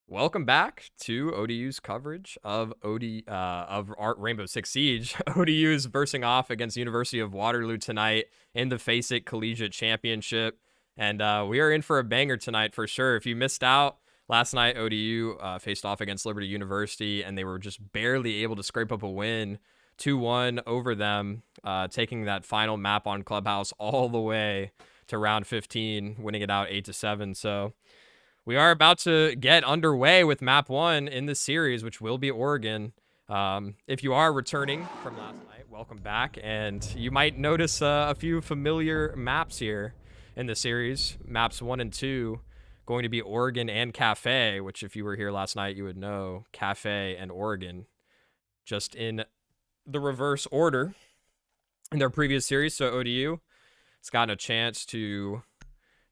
Welcome back to ODU's coverage of our Rainbow Six Siege. ODU's versing off against University of Waterloo tonight in the FACEIT Collegiate Championship, and we are in for a banger tonight for sure. If you missed out last night, ODU faced off against Liberty University, and they were just barely able to scrape up a win, 2-1 over them, taking that final map on Clubhouse all the way to round 15, winning it out 8-7. So we are about to get underway with map 1 in this series, which will be Oregon. If you are returning from last night, welcome back. And you might notice a few familiar maps here in the series. Maps 1 and 2 going to be Oregon and Cafe, which if you were here last night, you would know Cafe and Oregon just in the reverse order in their previous series. So ODU has gotten a chance to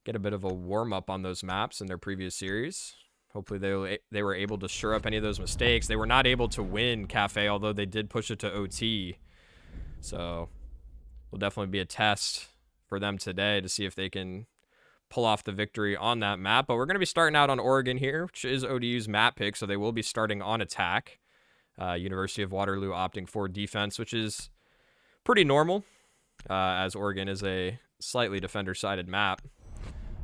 get a bit of a warm-up on those maps in their previous series. Hopefully they were able to shore up any of those mistakes. They were not able to win Cafe, although they did push it to OT. So will definitely be a test for them today to see if they can pull off the victory on that map. But we're going to be starting out on Oregon here, which is ODU's map pick, so they will be starting on attack. University of Waterloo opting for defense, which is pretty normal, as Oregon is a slightly defender-sided map.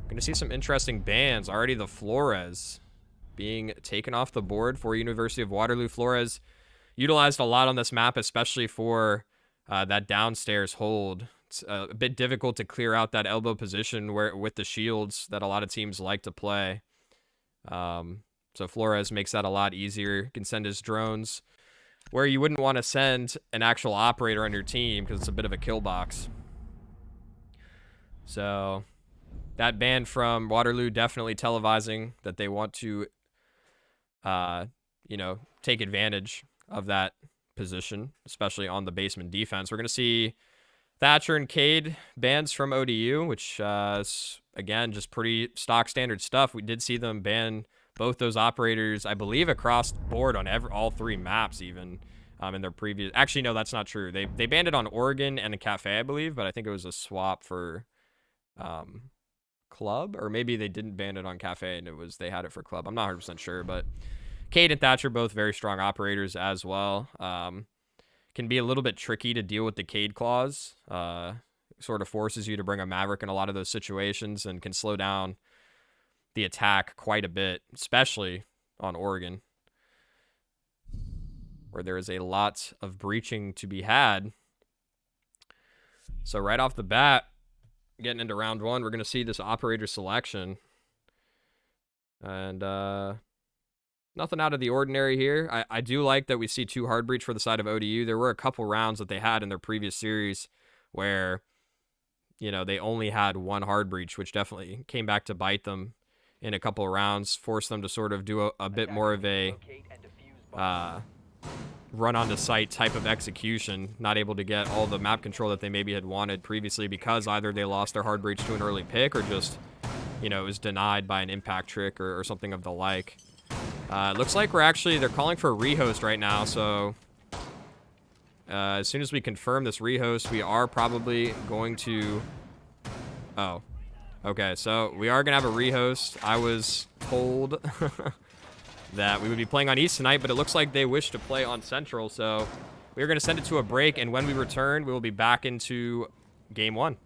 Going to see some interesting bans. Already the Flores being taken off the board for University of Waterloo. Flores utilized a lot on this map, especially for that downstairs hold. It's a bit difficult to clear out that elbow position with the shields that a lot of teams like to play. So Flores makes that a lot easier. Can send his drones where you wouldn't want to send an actual operator on your team because it's a bit of a kill box. So that ban from Waterloo definitely televising that they want to, take advantage of that position, especially on the basement defense. We're going to see Thatcher and Cade bans from ODU, which is, again, just pretty stock standard stuff. We did see them ban both those operators, I believe, across the board on all three maps even in their previous... Actually, no, that's not true. They banned it on Oregon and the Cafe, I believe, but I think it was a swap for... Club, or maybe they didn't ban it on Cafe and they had it for Club. I'm not 100% sure, but Cade and Thatcher both very strong operators as well. Can be a little bit tricky to deal with the Cade clause. Sort of forces you to bring a Maverick in a lot of those situations and can slow down the attack quite a bit, especially on Oregon, where there is a lot of breaching to be had. So right off the bat, getting into round 1, we're going to see this operator selection. And nothing out of the ordinary here. I do like that we see 2 hard breach for the side of ODU. There were a couple rounds that they had in their previous series where, they only had 1 hard breach, which definitely came back to bite them in a couple of rounds, forced them to sort of do a bit more of a run onto site type of execution, not able to get all the map control that they maybe had wanted previously because either they lost their hard breach to an early pick or just, it was denied by an impact trick or something of the like. It looks like they're calling for a rehost right now, so as soon as we confirm this rehost, we are probably going to... Oh, okay, so we are going to have a rehost. I was told... that we would be playing on East tonight, but it looks like they wish to play on Central, so we're going to send it to a break, and when we return, we will be back into Game 1.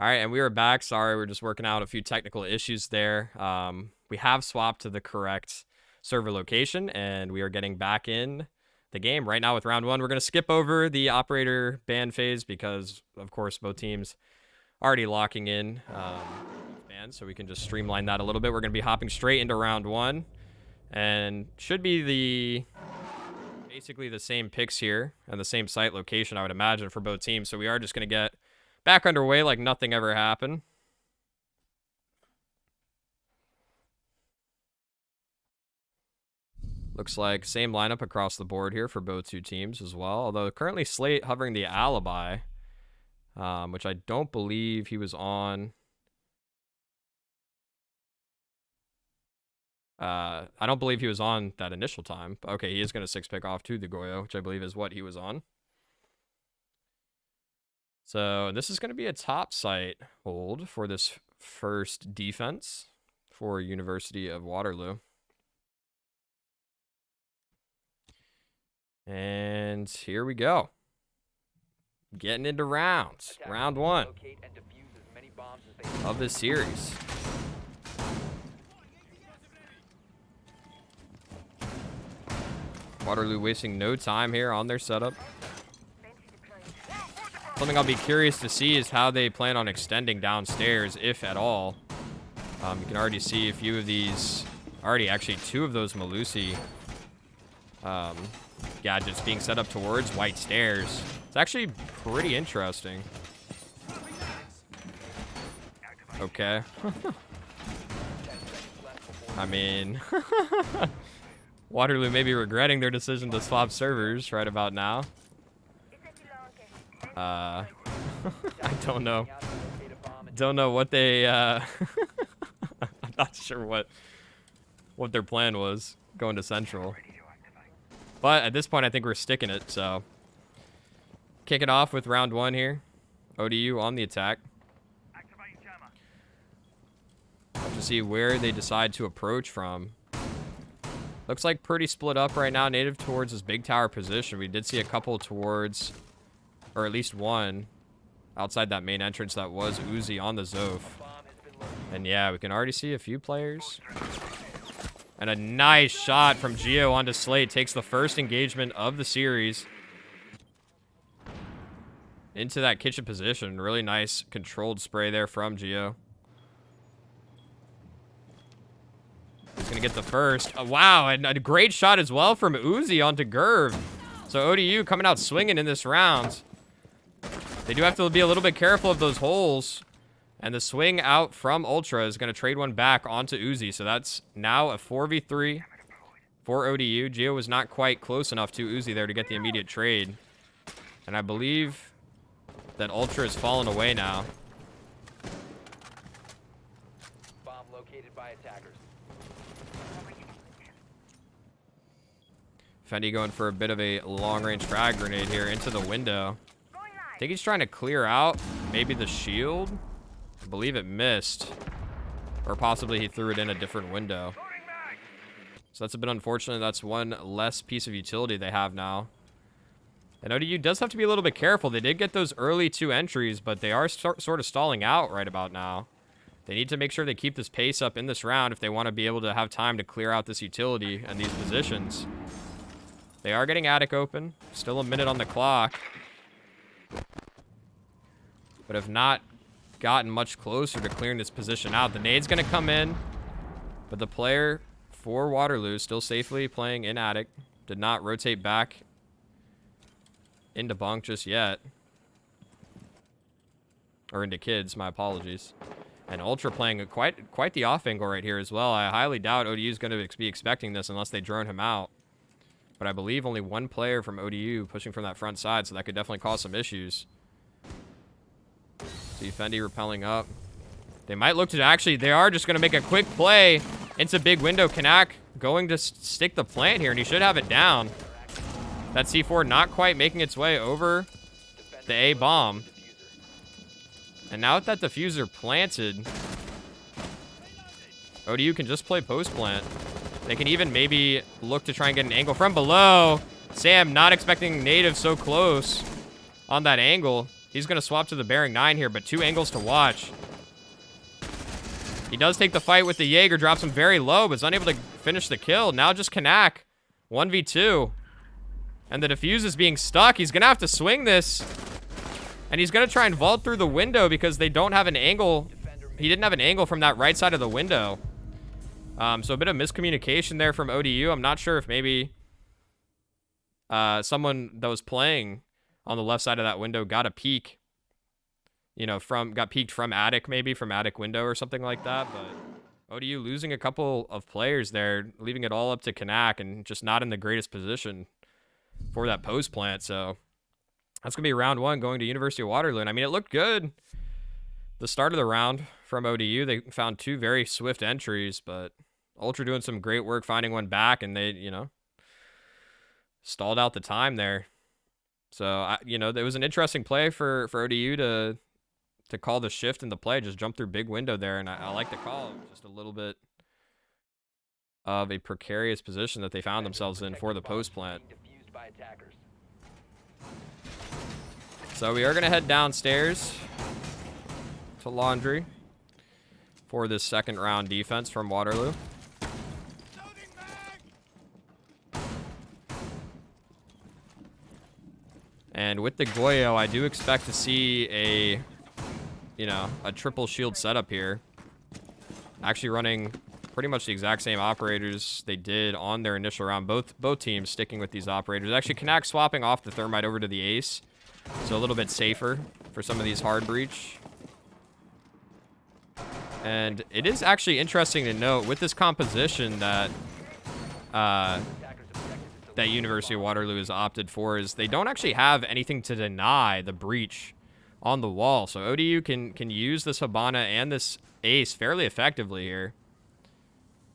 All right, and we are back. Sorry, we're just working out a few technical issues there. We have swapped to the correct server location, and we are getting back in the game right now with round one. We're going to skip over the operator ban phase because, of course, both teams already locking in bans, so we can just streamline that a little bit. We're going to be hopping straight into round one, and should be basically the same picks here and the same site location, I would imagine, for both teams. So we are just going to get back underway like nothing ever happened. Looks like same lineup across the board here for both two teams as well. Although currently Slate hovering the alibi, which I don't believe he was on. I don't believe he was on that initial time. Okay, he is going to 6-pick off to the Goyo, which I believe is what he was on. So this is going to be a top site hold for this first defense for University of Waterloo. And here we go. Getting into rounds. Round one of this series. Waterloo wasting no time here on their setup. Something I'll be curious to see is how they plan on extending downstairs, if at all. You can already see a few of these, actually two of those Malusi gadgets being set up towards white stairs. It's actually pretty interesting. Okay. I mean, Waterloo may be regretting their decision to swap servers right about now. I don't know. Don't know what they, I'm not sure what their plan was going to Central. But at this point, I think we're sticking it, so. Kick it off with round one here. ODU on the attack. To see where they decide to approach from. Looks like pretty split up right now. Native towards this big tower position. We did see a couple towards, or at least one, outside that main entrance that was Uzi on the Zof. And yeah, we can already see a few players. And a nice shot from Gio onto Slate. Takes the first engagement of the series. Into that kitchen position. Really nice controlled spray there from Gio. He's going to get the first. Oh, wow, and a great shot as well from Uzi onto Gerv. So ODU coming out swinging in this round. They do have to be a little bit careful of those holes. And the swing out from Ultra is going to trade one back onto Uzi. So that's now a 4v3 for ODU. Gio was not quite close enough to Uzi there to get the immediate trade. And I believe that Ultra has fallen away now. Bomb located by attackers. Fendi going for a bit of a long-range frag grenade here into the window. I think he's trying to clear out maybe the shield. I believe it missed. Or possibly he threw it in a different window. So that's a bit unfortunate. That's one less piece of utility they have now. And ODU does have to be a little bit careful. They did get those early 2 entries, but they are sort of stalling out right about now. They need to make sure they keep this pace up in this round if they want to be able to have time to clear out this utility and these positions. They are getting attic open. Still a minute on the clock. But have not gotten much closer to clearing this position out. The nade's going to come in. But the player for Waterloo still safely playing in attic. Did not rotate back into bunk just yet. Or into kids, my apologies. And Ultra playing quite the off angle right here as well. I highly doubt ODU is going to be expecting this unless they drone him out. But I believe only one player from ODU pushing from that front side, so that could definitely cause some issues. See Fendi repelling up. They might look to actually, they are just going to make a quick play into big window. Kanak going to stick the plant here, and he should have it down. That C4 not quite making its way over the A bomb. And now with that diffuser planted, ODU can just play post plant. They can even maybe look to try and get an angle from below. Sam not expecting Native so close on that angle. He's going to swap to the Bearing 9 here, but 2 angles to watch. He does take the fight with the Jaeger, drops him very low, but is unable to finish the kill. Now just Kanak, 1v2. And the defuse is being stuck. He's going to have to swing this. And he's going to try and vault through the window because they don't have an angle. He didn't have an angle from that right side of the window. So a bit of miscommunication there from ODU. I'm not sure if maybe someone that was playing on the left side of that window got a peek, you know, got peeked from attic, maybe from attic window or something like that. But ODU losing a couple of players there, leaving it all up to Kanak and just not in the greatest position for that post plant. So that's going to be round 1 going to University of Waterloo. And I mean, it looked good the start of the round from ODU. They found 2 very swift entries, but Ultra doing some great work finding one back, and they, you know, stalled out the time there. So, you know, it was an interesting play for ODU to call the shift in the play, just jump through big window there, and I like the call. Just a little bit of a precarious position that they found themselves in for the post plant. So we are going to head downstairs to laundry for this second round defense from Waterloo. And with the Goyo, I do expect to see a triple shield setup here. Actually running pretty much the exact same operators they did on their initial round. Both teams sticking with these operators. Actually, Kanak swapping off the Thermite over to the Ace. So a little bit safer for some of these hard breach. And it is actually interesting to note with this composition that that University of Waterloo has opted for is they don't actually have anything to deny the breach on the wall. So ODU can use this Habana and this Ace fairly effectively here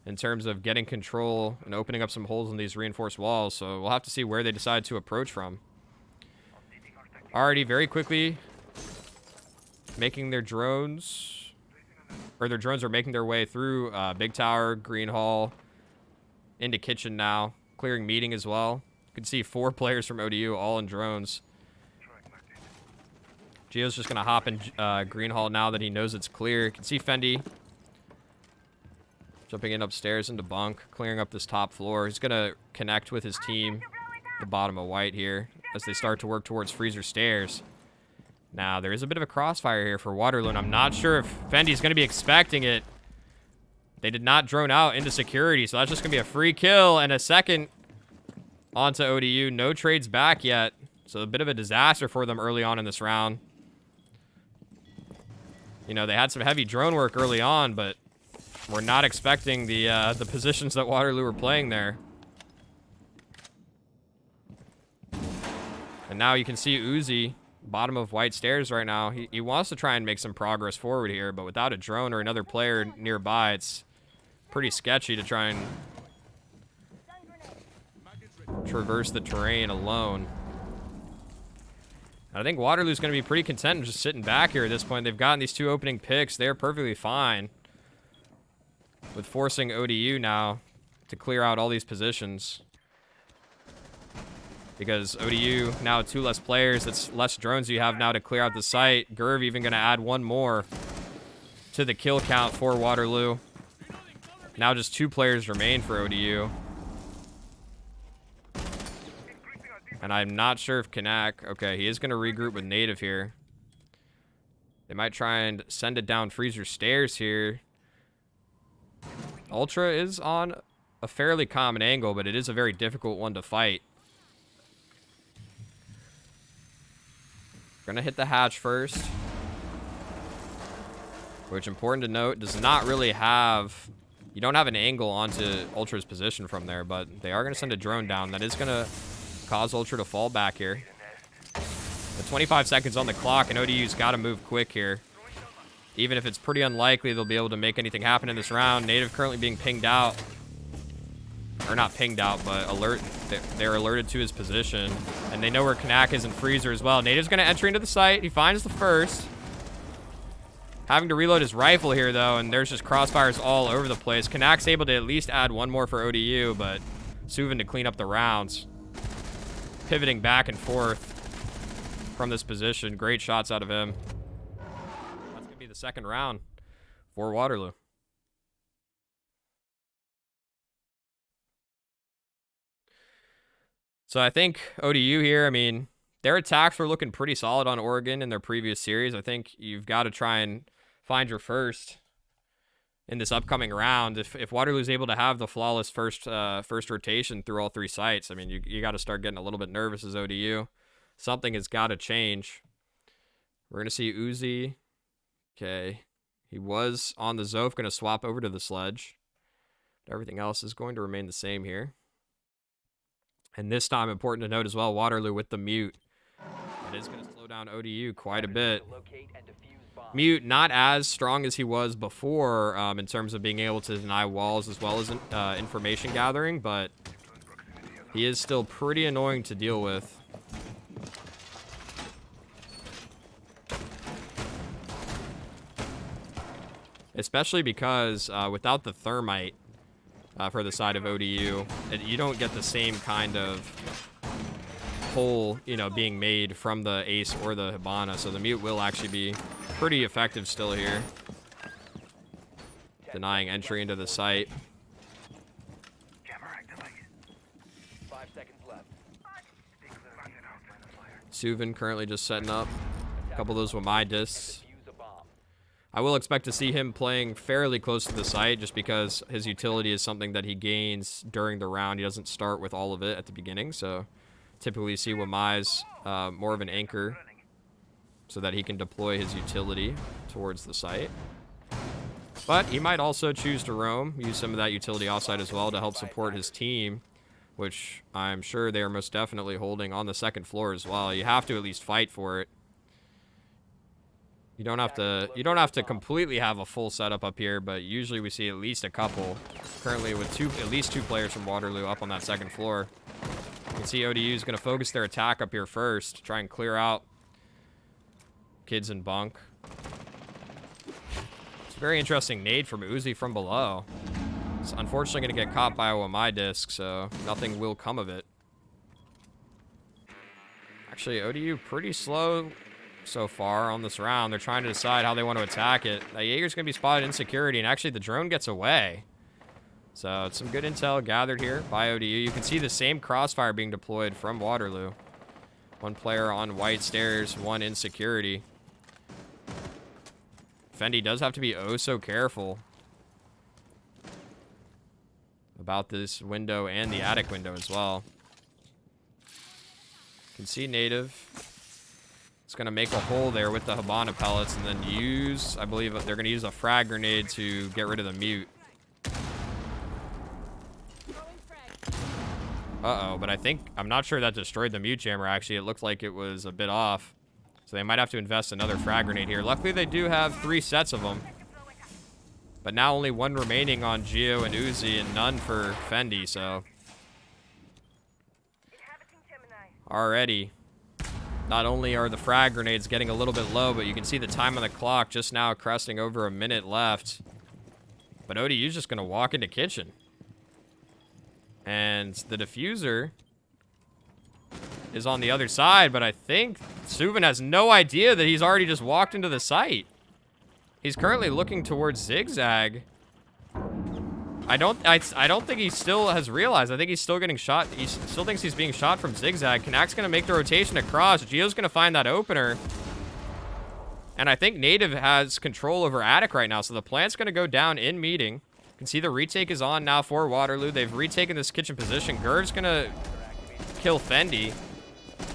in terms of getting control and opening up some holes in these reinforced walls. So we'll have to see where they decide to approach from. Already very quickly making their drones, or their drones are making their way through Big Tower, Green Hall, into Kitchen now. Clearing meeting as well. You can see 4 players from ODU all in drones. Gio's just going to hop in Green Hall now that he knows it's clear. You can see Fendi jumping in upstairs into bunk, clearing up this top floor. He's going to connect with his team, the bottom of white here, as they start to work towards Freezer Stairs. Now, there is a bit of a crossfire here for Waterloo, and I'm not sure if Fendi's going to be expecting it. They did not drone out into security, so that's just going to be a free kill and a second onto ODU. No trades back yet, so a bit of a disaster for them early on in this round. You know, they had some heavy drone work early on, but we're not expecting the positions that Waterloo were playing there. And now you can see Uzi, bottom of white stairs right now. He wants to try and make some progress forward here, but without a drone or another player nearby, it's pretty sketchy to try and traverse the terrain alone. I think Waterloo's going to be pretty content just sitting back here at this point. They've gotten these 2 opening picks. They're perfectly fine with forcing ODU now to clear out all these positions. Because ODU, now 2 less players, that's less drones you have now to clear out the site. Gerv even going to add 1 more to the kill count for Waterloo. Now just 2 players remain for ODU. And I'm not sure if Kanak... Okay, he is going to regroup with Native here. They might try and send it down Freezer Stairs here. Ultra is on a fairly common angle, but it is a very difficult one to fight. Gonna hit the hatch first. Which, important to note, does not really have... You don't have an angle onto Ultra's position from there, but they are going to send a drone down. That is going to cause Ultra to fall back here. The 25 seconds on the clock, and ODU's got to move quick here. Even if it's pretty unlikely they'll be able to make anything happen in this round. Native currently being pinged out. Or not pinged out, but alert. They're alerted to his position. And they know where Kanak is and Freezer as well. Native's going to enter into the site. He finds the first. Having to reload his rifle here, though, and there's just crossfires all over the place. Kanak's able to at least add 1 more for ODU, but Suvin to clean up the rounds. Pivoting back and forth. from this position. Great shots out of him. That's going to be the second round for Waterloo. So I think ODU here, I mean, their attacks were looking pretty solid on Oregon in their previous series. I think you've got to try and find your first in this upcoming round. If Waterloo's able to have the flawless first rotation through all 3 sites, I mean, you got to start getting a little bit nervous as ODU. Something has got to change. We're going to see Uzi. Okay. He was on the Zof, going to swap over to the Sledge. Everything else is going to remain the same here. And this time, important to note as well, Waterloo with the mute. It is going to slow down ODU quite a bit. Mute, not as strong as he was before in terms of being able to deny walls as well as information gathering, but he is still pretty annoying to deal with. Especially because without the thermite for the side of ODU, you don't get the same kind of hole, being made from the ace or the Hibana. So the mute will actually be pretty effective still here. Denying entry into the site. 5 seconds left. Suvin currently just setting up a couple of those Wamai discs. I will expect to see him playing fairly close to the site just because his utility is something that he gains during the round. He doesn't start with all of it at the beginning, so typically you see Wamai's more of an anchor so that he can deploy his utility towards the site. But he might also choose to roam, use some of that utility offside as well to help support his team, which I'm sure they are most definitely holding on the second floor as well. You have to at least fight for it. You don't have to completely have a full setup up here, but usually we see at least a couple. Currently with at least two players from Waterloo up on that second floor. You can see ODU is going to focus their attack up here first, try and clear out kids in bunk. It's a very interesting nade from Uzi from below. It's unfortunately going to get caught by a Wamai disc, so nothing will come of it. Actually, ODU pretty slow so far on this round. They're trying to decide how they want to attack it. Jaeger's going to be spotted in security, and actually the drone gets away. So it's some good intel gathered here by ODU. You can see the same crossfire being deployed from Waterloo. One player on white stairs, one in security. Fendi does have to be oh so careful about this window and the attic window as well. You can see Native. It's going to make a hole there with the Hibana pellets and then use, I believe they're going to use a frag grenade to get rid of the mute. Uh-oh, but I'm not sure that destroyed the mute jammer, actually. It looked like it was a bit off. So they might have to invest another frag grenade here. Luckily, they do have 3 sets of them. But now only 1 remaining on Geo and Uzi and none for Fendi, so. Already. Not only are the frag grenades getting a little bit low, but you can see the time on the clock just now cresting over a minute left. But ODU's just going to walk into kitchen. And the diffuser is on the other side, but I think Suvin has no idea that he's already just walked into the site. He's currently looking towards Zigzag. I don't think he still has realized. I think he's still getting shot. He still thinks he's being shot from Zigzag. Knac's going to make the rotation across. Geo's going to find that opener. And I think Native has control over attic right now, so the plant's going to go down in meeting. You can see the retake is on now for Waterloo. They've retaken this kitchen position. Gurv's going to kill Fendi.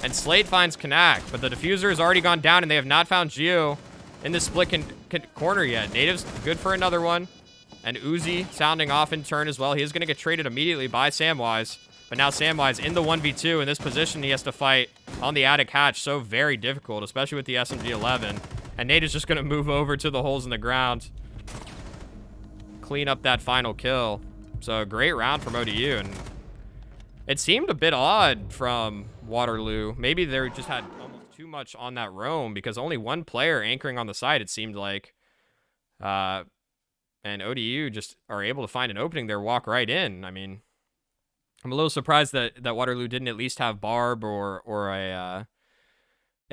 And Slate finds Knack, but the diffuser has already gone down, and they have not found Geo in the split corner yet. Native's good for another one. And Uzi sounding off in turn as well. He is going to get traded immediately by Samwise. But now Samwise in the 1v2. In this position, he has to fight on the attic hatch. So very difficult, especially with the SMG-11. And Nate is just going to move over to the holes in the ground. Clean up that final kill. So a great round from ODU. And it seemed a bit odd from Waterloo. Maybe they just had almost too much on that roam because only 1 player anchoring on the side, it seemed like. And ODU just are able to find an opening there, walk right in. I mean, I'm a little surprised that Waterloo didn't at least have Barb or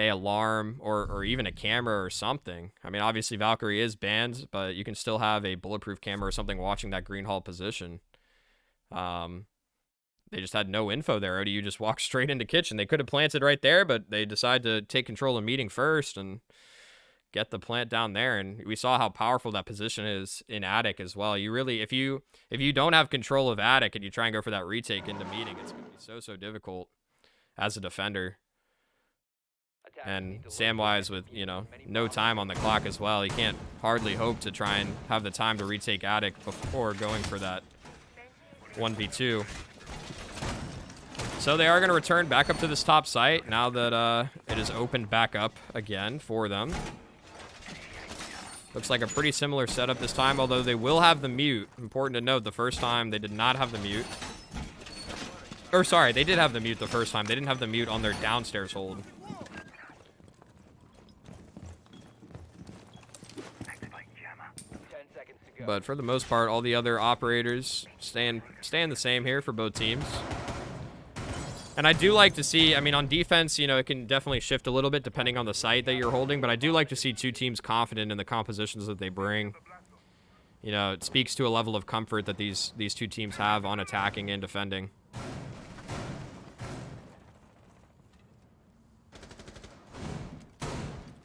a alarm or even a camera or something. I mean, obviously Valkyrie is banned, but you can still have a bulletproof camera or something watching that green hall position. They just had no info there. ODU just walked straight into kitchen. They could have planted right there, but they decided to take control of meeting first and get the plant down there. And we saw how powerful that position is in attic as well. You really, if you don't have control of attic and you try and go for that retake into meeting, it's going to be so difficult as a defender. And Samwise with, you know, no time on the clock as well. He can't hardly hope to try and have the time to retake attic before going for that 1v2. So they are going to return back up to this top site now that it is opened back up again for them. Looks like a pretty similar setup this time, although they will have the mute. Important to note, the first time they did not have the mute. Or sorry, they did have the mute the first time. They didn't have the mute on their downstairs hold. But for the most part, all the other operators staying the same here for both teams. And I do like to see, I mean, on defense, you know, it can definitely shift a little bit depending on the site that you're holding, but I do like to see two teams confident in the compositions that they bring. You know, it speaks to a level of comfort that these two teams have on attacking and defending.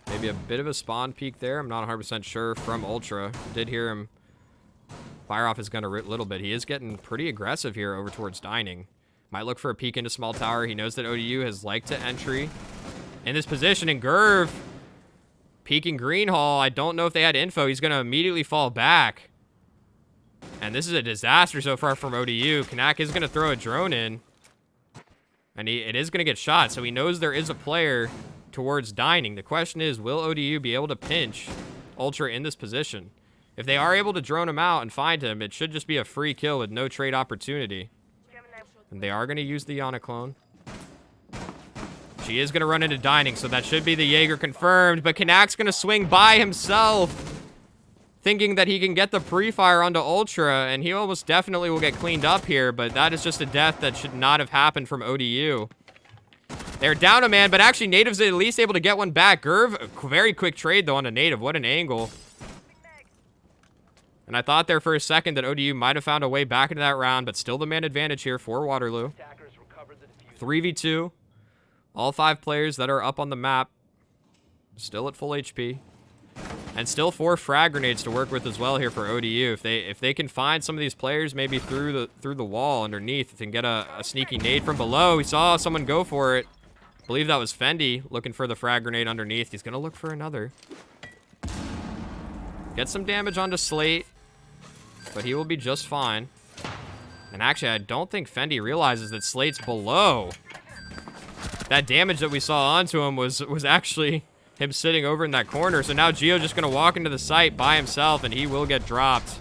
Maybe a bit of a spawn peek there. I'm not 100% sure from Ultra. Did hear him fire off his gun a little bit. He is getting pretty aggressive here over towards dining. Might look for a peek into small tower. He knows that ODU has liked to entry in this position. And Gerv peeking green hall. I don't know if they had info. He's going to immediately fall back. And this is a disaster so far from ODU. Kanak is going to throw a drone in. And it is going to get shot. So he knows there is a player towards dining. The question is, will ODU be able to pinch Ultra in this position? If they are able to drone him out and find him, it should just be a free kill with no trade opportunity. And they are going to use the Yana clone. She is going to run into dining, so that should be the Jaeger confirmed. But Kanak's going to swing by himself, thinking that he can get the pre-fire onto Ultra, and he almost definitely will get cleaned up here, but that is just a death that should not have happened from ODU. They're down a man, but actually Native's at least able to get one back. Gerv, very quick trade, though, on a Native. What an angle. And I thought there for a second that ODU might have found a way back into that round, but still the man advantage here for Waterloo. 3v2. All 5 players that are up on the map still at full HP. And still 4 frag grenades to work with as well here for ODU. If they can find some of these players maybe through the wall underneath, if they can get a sneaky nade from below. We saw someone go for it. I believe that was Fendi looking for the frag grenade underneath. He's going to look for another. Get some damage onto Slate, but he will be just fine. And actually, I don't think Fendi realizes that Slate's below. That damage that we saw onto him was actually him sitting over in that corner. So now Gio just going to walk into the site by himself, and he will get dropped.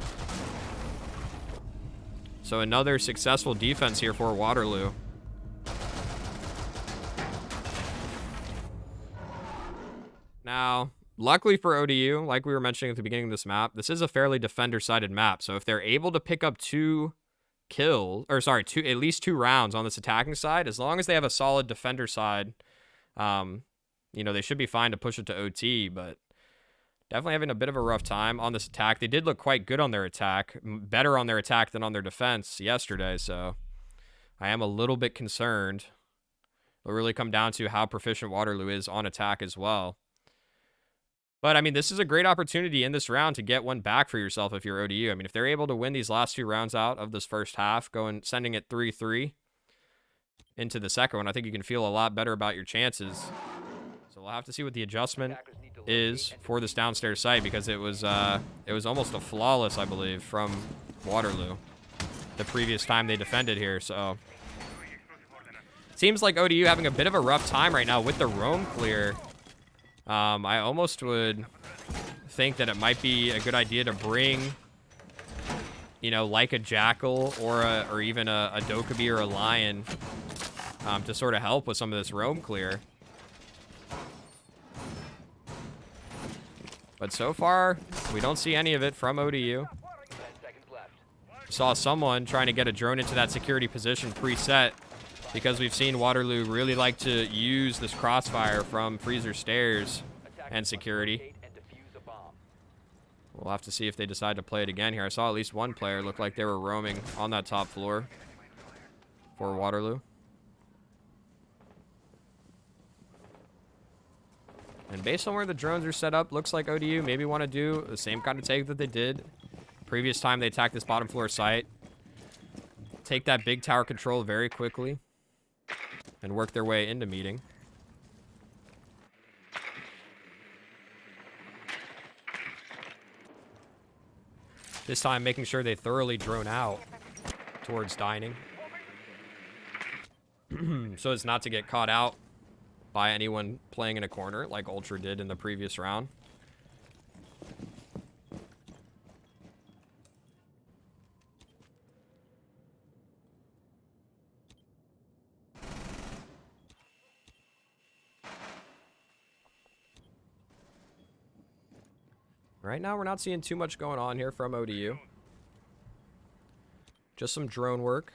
So another successful defense here for Waterloo. Now, luckily for ODU, like we were mentioning at the beginning of this map, this is a fairly defender-sided map. So if they're able to pick up at least 2 rounds on this attacking side, as long as they have a solid defender side, you know, they should be fine to push it to OT, but definitely having a bit of a rough time on this attack. They did look quite good on their attack, better on their attack than on their defense yesterday, so I am a little bit concerned. It'll really come down to how proficient Waterloo is on attack as well. But, I mean, this is a great opportunity in this round to get one back for yourself if you're ODU. I mean, if they're able to win these last 2 rounds out of this first half, sending it 3-3 into the second one, I think you can feel a lot better about your chances. So we'll have to see what the adjustment is for this downstairs site, because it was almost a flawless, I believe, from Waterloo the previous time they defended here. So seems like ODU having a bit of a rough time right now with the roam clear. I almost would think that it might be a good idea to bring, you know, like a Jackal or even a Dokkaebi or a Lion to sort of help with some of this roam clear. But so far, we don't see any of it from ODU. Saw someone trying to get a drone into that security position preset because we've seen Waterloo really like to use this crossfire from freezer stairs and security. We'll have to see if they decide to play it again here. I saw at least one player look like they were roaming on that top floor for Waterloo. And based on where the drones are set up, looks like ODU maybe want to do the same kind of take that they did previous time they attacked this bottom floor site. Take that big tower control very quickly and work their way into meeting. This time making sure they thoroughly drone out towards dining. So as not to get caught out by anyone playing in a corner like Ultra did in the previous round. Right now, we're not seeing too much going on here from ODU. Just some drone work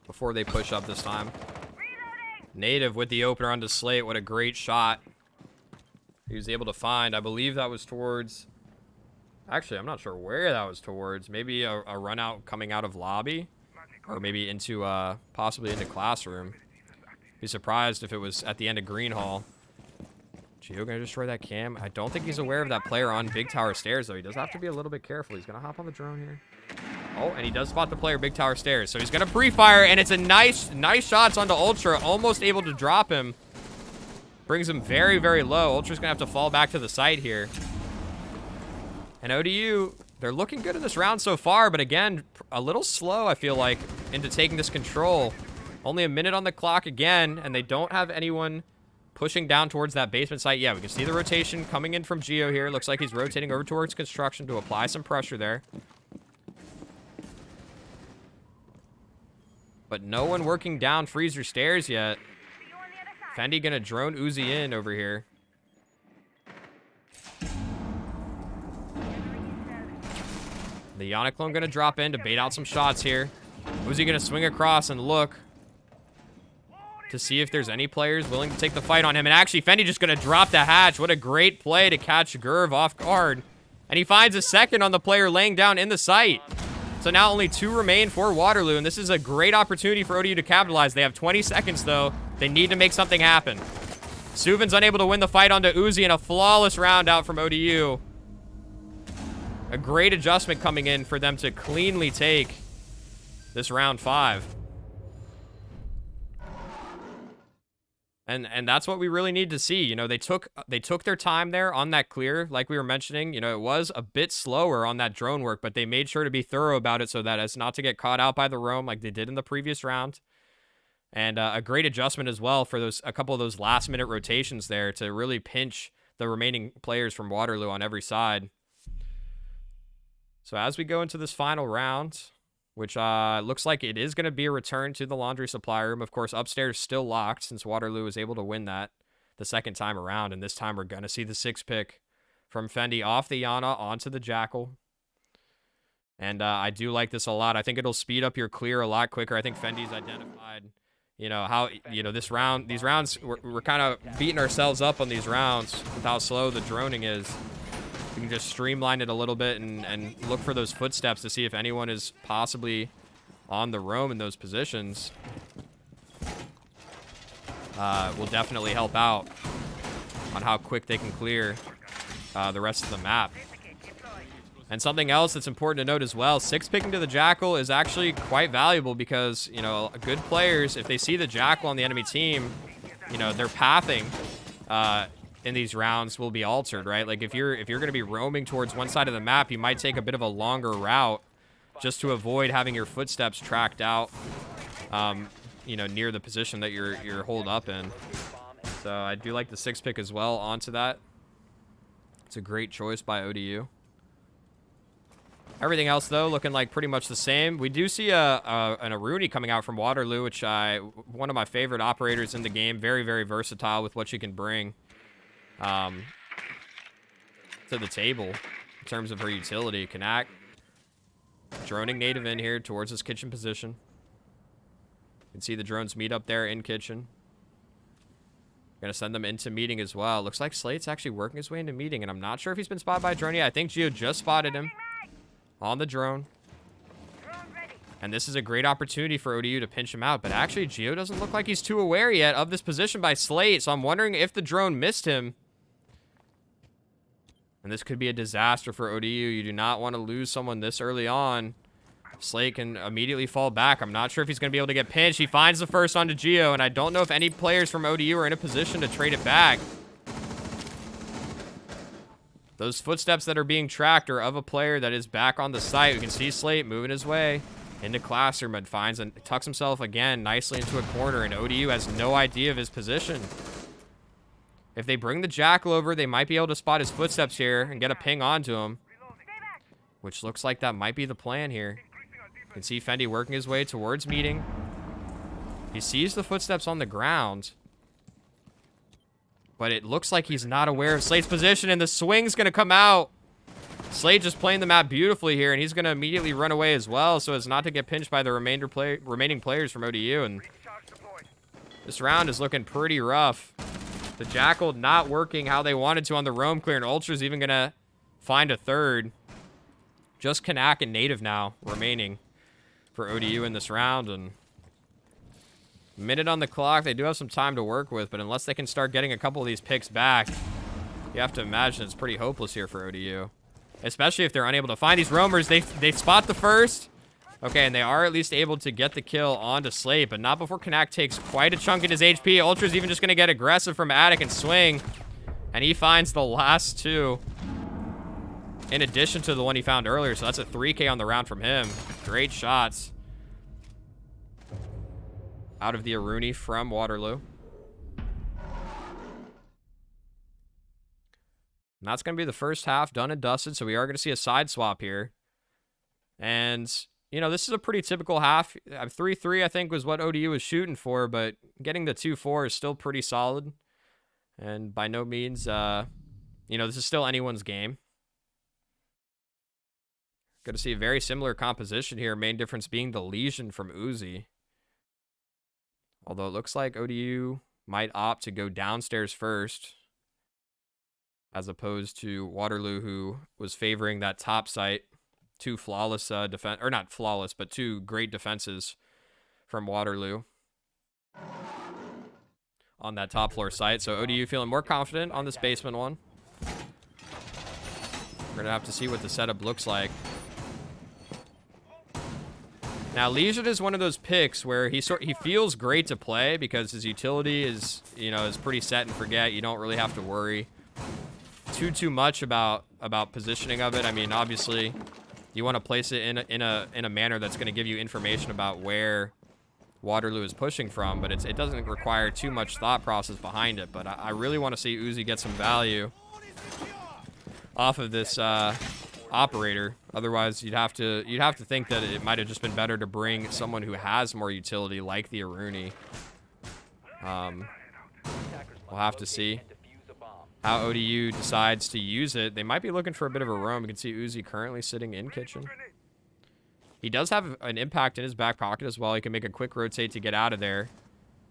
before they push up this time. Native with the opener onto Slate. What a great shot he was able to find. I believe that was towards... Actually, I'm not sure where that was towards. Maybe a run out coming out of lobby. Or maybe into, possibly into classroom. Be surprised if it was at the end of Green Hall. Gio gonna destroy that cam. I don't think he's aware of that player on Big Tower Stairs, though. He does have to be a little bit careful. He's gonna hop on the drone here. Oh, and he does spot the player Big Tower Stairs. So he's gonna pre-fire, and it's a nice shots onto Ultra. Almost able to drop him. Brings him very, very low. Ultra's gonna have to fall back to the site here. And ODU, they're looking good in this round so far, but again, a little slow, I feel like, into taking this control. Only a minute on the clock again, and they don't have anyone pushing down towards that basement site. Yeah, we can see the rotation coming in from Gio here. Looks like he's rotating over towards construction to apply some pressure there. But no one working down freezer stairs yet. Fendi gonna drone Uzi in over here. The Ionic clone gonna drop in to bait out some shots here. Uzi gonna swing across and look to see if there's any players willing to take the fight on him. And actually, Fendi just gonna drop the hatch. What a great play to catch Gurv off guard. And he finds a second on the player laying down in the site. So now only 2 remain for Waterloo, and this is a great opportunity for ODU to capitalize. They have 20 seconds, though. They need to make something happen. Suvin's unable to win the fight onto Uzi, and a flawless round out from ODU. A great adjustment coming in for them to cleanly take this round 5. And that's what we really need to see. You know, they took their time there on that clear, like we were mentioning. You know, it was a bit slower on that drone work, but they made sure to be thorough about it so that as not to get caught out by the roam like they did in the previous round. And a great adjustment as well for a couple of those last minute rotations there to really pinch the remaining players from Waterloo on every side. So as we go into this final round, which looks like it is going to be a return to the laundry supply room. Of course, upstairs still locked since Waterloo was able to win that the second time around. And this time we're going to see the 6 pick from Fendi off the Yana onto the Jackal. And I do like this a lot. I think it'll speed up your clear a lot quicker. I think Fendi's identified, you know, how, you know, these rounds, we're kind of beating ourselves up on these rounds with how slow the droning is. You can just streamline it a little bit and look for those footsteps to see if anyone is possibly on the roam in those positions. Will definitely help out on how quick they can clear the rest of the map. And something else that's important to note as well, 6 picking to the Jackal is actually quite valuable because, you know, good players, if they see the Jackal on the enemy team, you know, their pathing in these rounds will be altered, right? Like if you're going to be roaming towards one side of the map, you might take a bit of a longer route just to avoid having your footsteps tracked out, you know, near the position that you're holed up in. So I do like the 6 pick as well onto that. It's a great choice by ODU. Everything else, though, looking like pretty much the same. We do see an Aruni coming out from Waterloo, which one of my favorite operators in the game. Very, very versatile with what she can bring to the table in terms of her utility. Kanak droning native in here towards his kitchen position. You can see the drones meet up there in kitchen. Gonna send them into meeting as well. Looks like Slate's actually working his way into meeting, and I'm not sure if he's been spotted by a drone yet. I think Gio just spotted him on the drone. And this is a great opportunity for ODU to pinch him out. But actually, Gio doesn't look like he's too aware yet of this position by Slate. So I'm wondering if the drone missed him. And this could be a disaster for ODU. You do not want to lose someone this early on. Slate can immediately fall back. I'm not sure if he's going to be able to get pinched. He finds the first onto Gio. And I don't know if any players from ODU are in a position to trade it back. Those footsteps that are being tracked are of a player that is back on the site. We can see Slate moving his way into classroom and finds and tucks himself again nicely into a corner, and ODU has no idea of his position. If they bring the jackal over, they might be able to spot his footsteps here and get a ping onto him, which looks like that might be the plan here. You can see Fendi working his way towards meeting. He sees the footsteps on the ground, but it looks like he's not aware of Slate's position, and the swing's going to come out. Slate just playing the map beautifully here, and he's going to immediately run away as well so as not to get pinched by the remaining players from ODU. And this round is looking pretty rough. The jackal not working how they wanted to on the roam clear, and Ultra's even going to find a third. Just Kanak and Native now remaining for ODU in this round. And minute on the clock. They do have some time to work with, but unless they can start getting a couple of these picks back, you have to imagine it's pretty hopeless here for ODU. Especially if they're unable to find these roamers. They spot the first. Okay, and they are at least able to get the kill onto Slate, but not before Kanak takes quite a chunk in his HP. Ultra's even just going to get aggressive from Attic and swing. And he finds the last two, in addition to the one he found earlier. So that's a 3K on the round from him. Great shots out of the Aruni from Waterloo. And that's going to be the first half done and dusted, so we are going to see a side swap here. And, you know, this is a pretty typical half. 3-3, I think, was what ODU was shooting for, but getting the 2-4 is still pretty solid. And by no means, you know, this is still anyone's game. Going to see a very similar composition here, main difference being the Legion from Uzi. Although it looks like ODU might opt to go downstairs first, as opposed to Waterloo, who was favoring that top site. Two flawless defense, or not flawless, but two great defenses from Waterloo on that top floor site. So ODU feeling more confident on this basement one. We're gonna have to see what the setup looks like. Now, Legion is one of those picks where he feels great to play because his utility is, you know, is pretty set and forget. You don't really have to worry too much about positioning of it. I mean, obviously, you want to place it in a manner that's going to give you information about where Waterloo is pushing from, but it doesn't require too much thought process behind it. But I really want to see Uzi get some value off of this operator. Otherwise, you'd have to think that it might have just been better to bring someone who has more utility, like the Aruni. We'll have to see how ODU decides to use it. They might be looking for a bit of a roam. You can see Uzi currently sitting in kitchen. He does have an impact in his back pocket as well. He can make a quick rotate to get out of there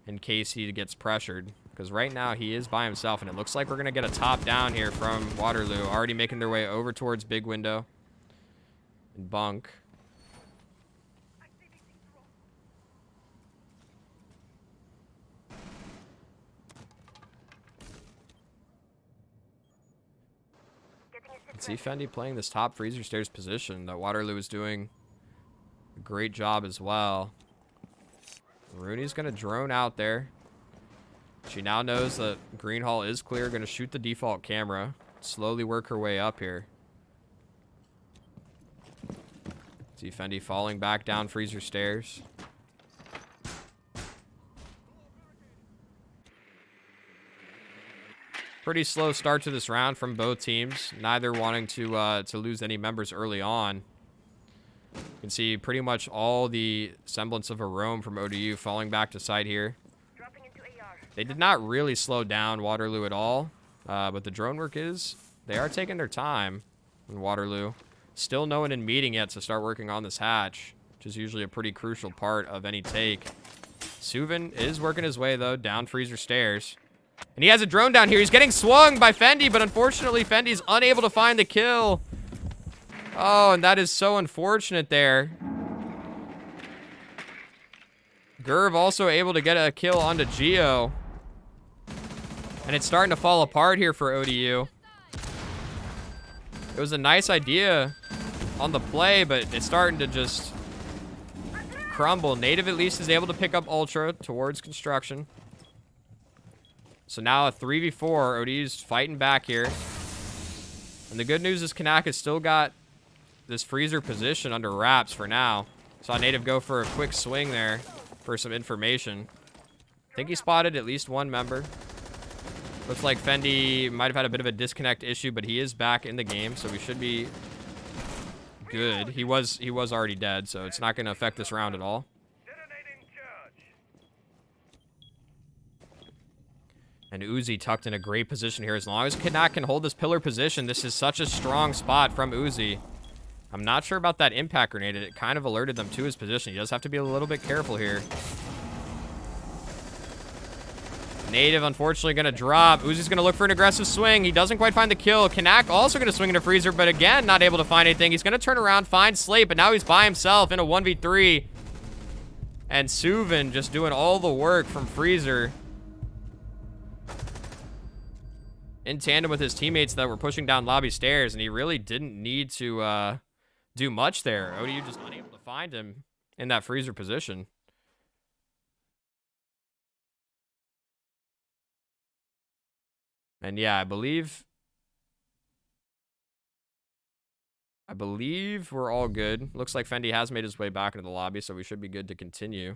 in case he gets pressured. Because right now he is by himself, and it looks like we're going to get a top down here from Waterloo. Already making their way over towards Big Window and Bunk. See Fendi playing this top freezer stairs position that Waterloo is doing a great job as well. Rooney's going to drone out there. She now knows that Green Hall is clear. Going to shoot the default camera. Slowly work her way up here. See Fendi falling back down freezer stairs. Pretty slow start to this round from both teams. Neither wanting to lose any members early on. You can see pretty much all the semblance of a roam from ODU falling back to site here. They did not really slow down Waterloo at all, but the drone work they are taking their time in Waterloo. Still no one in meeting yet to start working on this hatch, which is usually a pretty crucial part of any take. Suvin is working his way, though, down freezer stairs. And he has a drone down here. He's getting swung by Fendi, but unfortunately, Fendi's unable to find the kill. Oh, and that is so unfortunate there. Gerv also able to get a kill onto Geo. And it's starting to fall apart here for ODU. It was a nice idea on the play, but it's starting to just crumble. Native at least is able to pick up Ultra towards construction. So now a 3v4. ODU's fighting back here. And the good news is Kanak has still got this freezer position under wraps for now. Saw Native go for a quick swing there for some information. I think he spotted at least one member. Looks like Fendi might have had a bit of a disconnect issue, but he is back in the game, so we should be good. He was already dead, so it's not going to affect this round at all. And Uzi tucked in a great position here. As long as Kanak can hold this pillar position, this is such a strong spot from Uzi. I'm not sure about that impact grenade. It kind of alerted them to his position. He does have to be a little bit careful here. Native, unfortunately, going to drop. Uzi's going to look for an aggressive swing. He doesn't quite find the kill. Kanak also going to swing into freezer, but again, not able to find anything. He's going to turn around, find Slate, but now he's by himself in a 1v3. And Suvin just doing all the work from freezer. In tandem with his teammates that were pushing down lobby stairs, and he really didn't need to do much there. ODU just unable to find him in that freezer position. And yeah, I believe we're all good. Looks like Fendi has made his way back into the lobby, so we should be good to continue.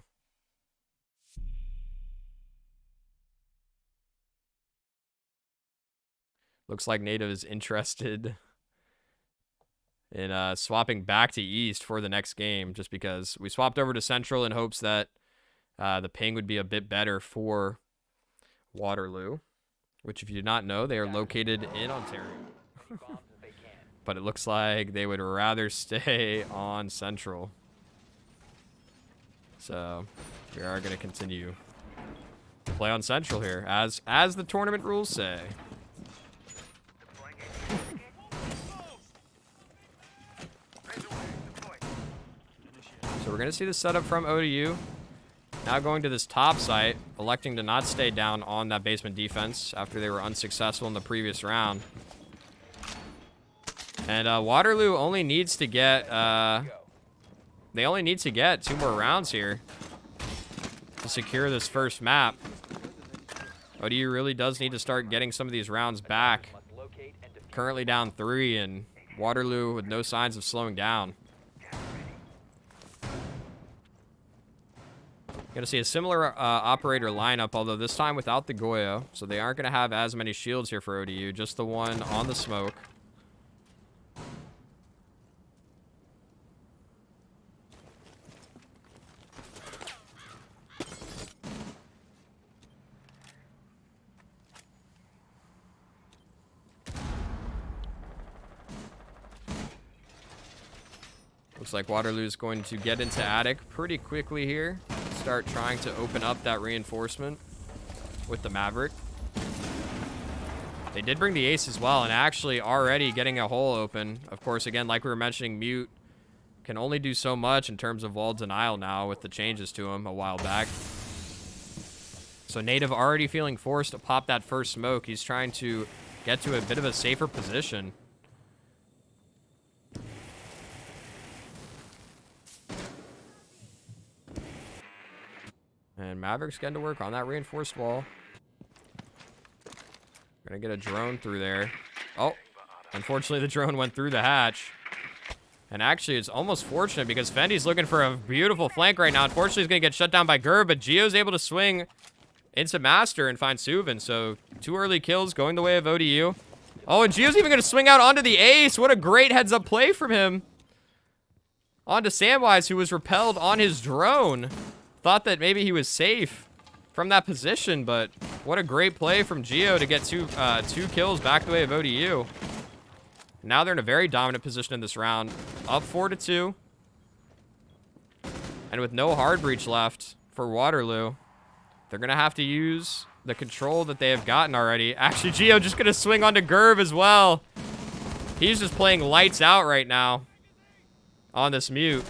Looks like Native is interested in swapping back to East for the next game, just because we swapped over to Central in hopes that the ping would be a bit better for Waterloo, which, if you did not know, they are located in Ontario. But it looks like they would rather stay on Central. So we are going to continue to play on Central here, as the tournament rules say. So we're going to see the setup from ODU. Now going to this top site, electing to not stay down on that basement defense after they were unsuccessful in the previous round. And Waterloo only needs to get, they only need to get 2 more rounds here to secure this first map. ODU really does need to start getting some of these rounds back. Currently down 3, and Waterloo with no signs of slowing down. Going to see a similar operator lineup, although this time without the Goyo. So they aren't going to have as many shields here for ODU, just the one on the smoke. Looks like Waterloo's going to get into attic pretty quickly here. Start trying to open up that reinforcement with the Maverick. They did bring the ace as well, and actually already getting a hole open. Of course, again, like we were mentioning, Mute can only do so much in terms of wall denial now with the changes to him a while back. So Native already feeling forced to pop that first smoke. He's trying to get to a bit of a safer position. And Maverick's getting to work on that reinforced wall. Gonna get a drone through there. Oh, unfortunately the drone went through the hatch. And actually it's almost fortunate because Fendi's looking for a beautiful flank right now. Unfortunately he's gonna get shut down by Gerb, but Geo's able to swing into Master and find Suvin. So 2 early kills going the way of ODU. Oh, and Geo's even gonna swing out onto the ace. What a great heads up play from him. Onto Samwise, who was repelled on his drone. Thought that maybe he was safe from that position, but what a great play from Geo to get two kills back the way of ODU. Now they're in a very dominant position in this round, up 4-2. And with no hard breach left, for Waterloo. They're going to have to use the control that they have gotten already. Actually, Geo just going to swing onto Gerv as well. He's just playing lights out right now on this mute.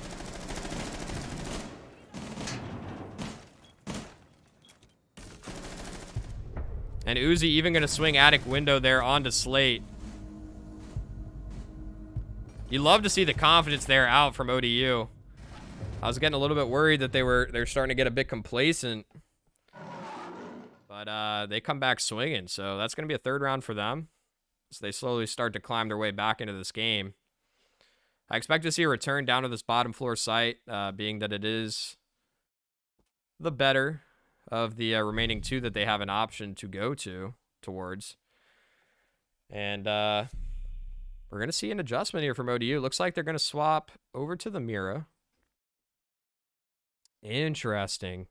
And Uzi even going to swing attic window there onto Slate. You love to see the confidence there out from ODU. I was getting a little bit worried that they're starting to get a bit complacent. But they come back swinging, so that's going to be a third round for them. So they slowly start to climb their way back into this game. I expect to see a return down to this bottom floor site, being that it is the better of the remaining two that they have an option to go towards. And we're going to see an adjustment here from ODU. Looks like they're going to swap over to the Mira. Interesting.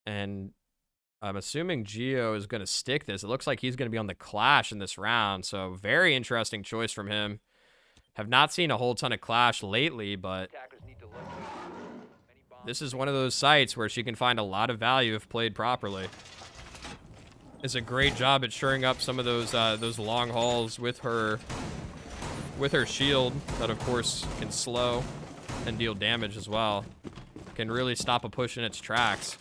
And I'm assuming Geo is going to stick this. It looks like he's going to be on the Clash in this round. So very interesting choice from him. Have not seen a whole ton of Clash lately, but this is one of those sites where she can find a lot of value if played properly. It's a great job at shoring up some of those long hauls with her shield that, of course, can slow and deal damage as well. Can really stop a push in its tracks.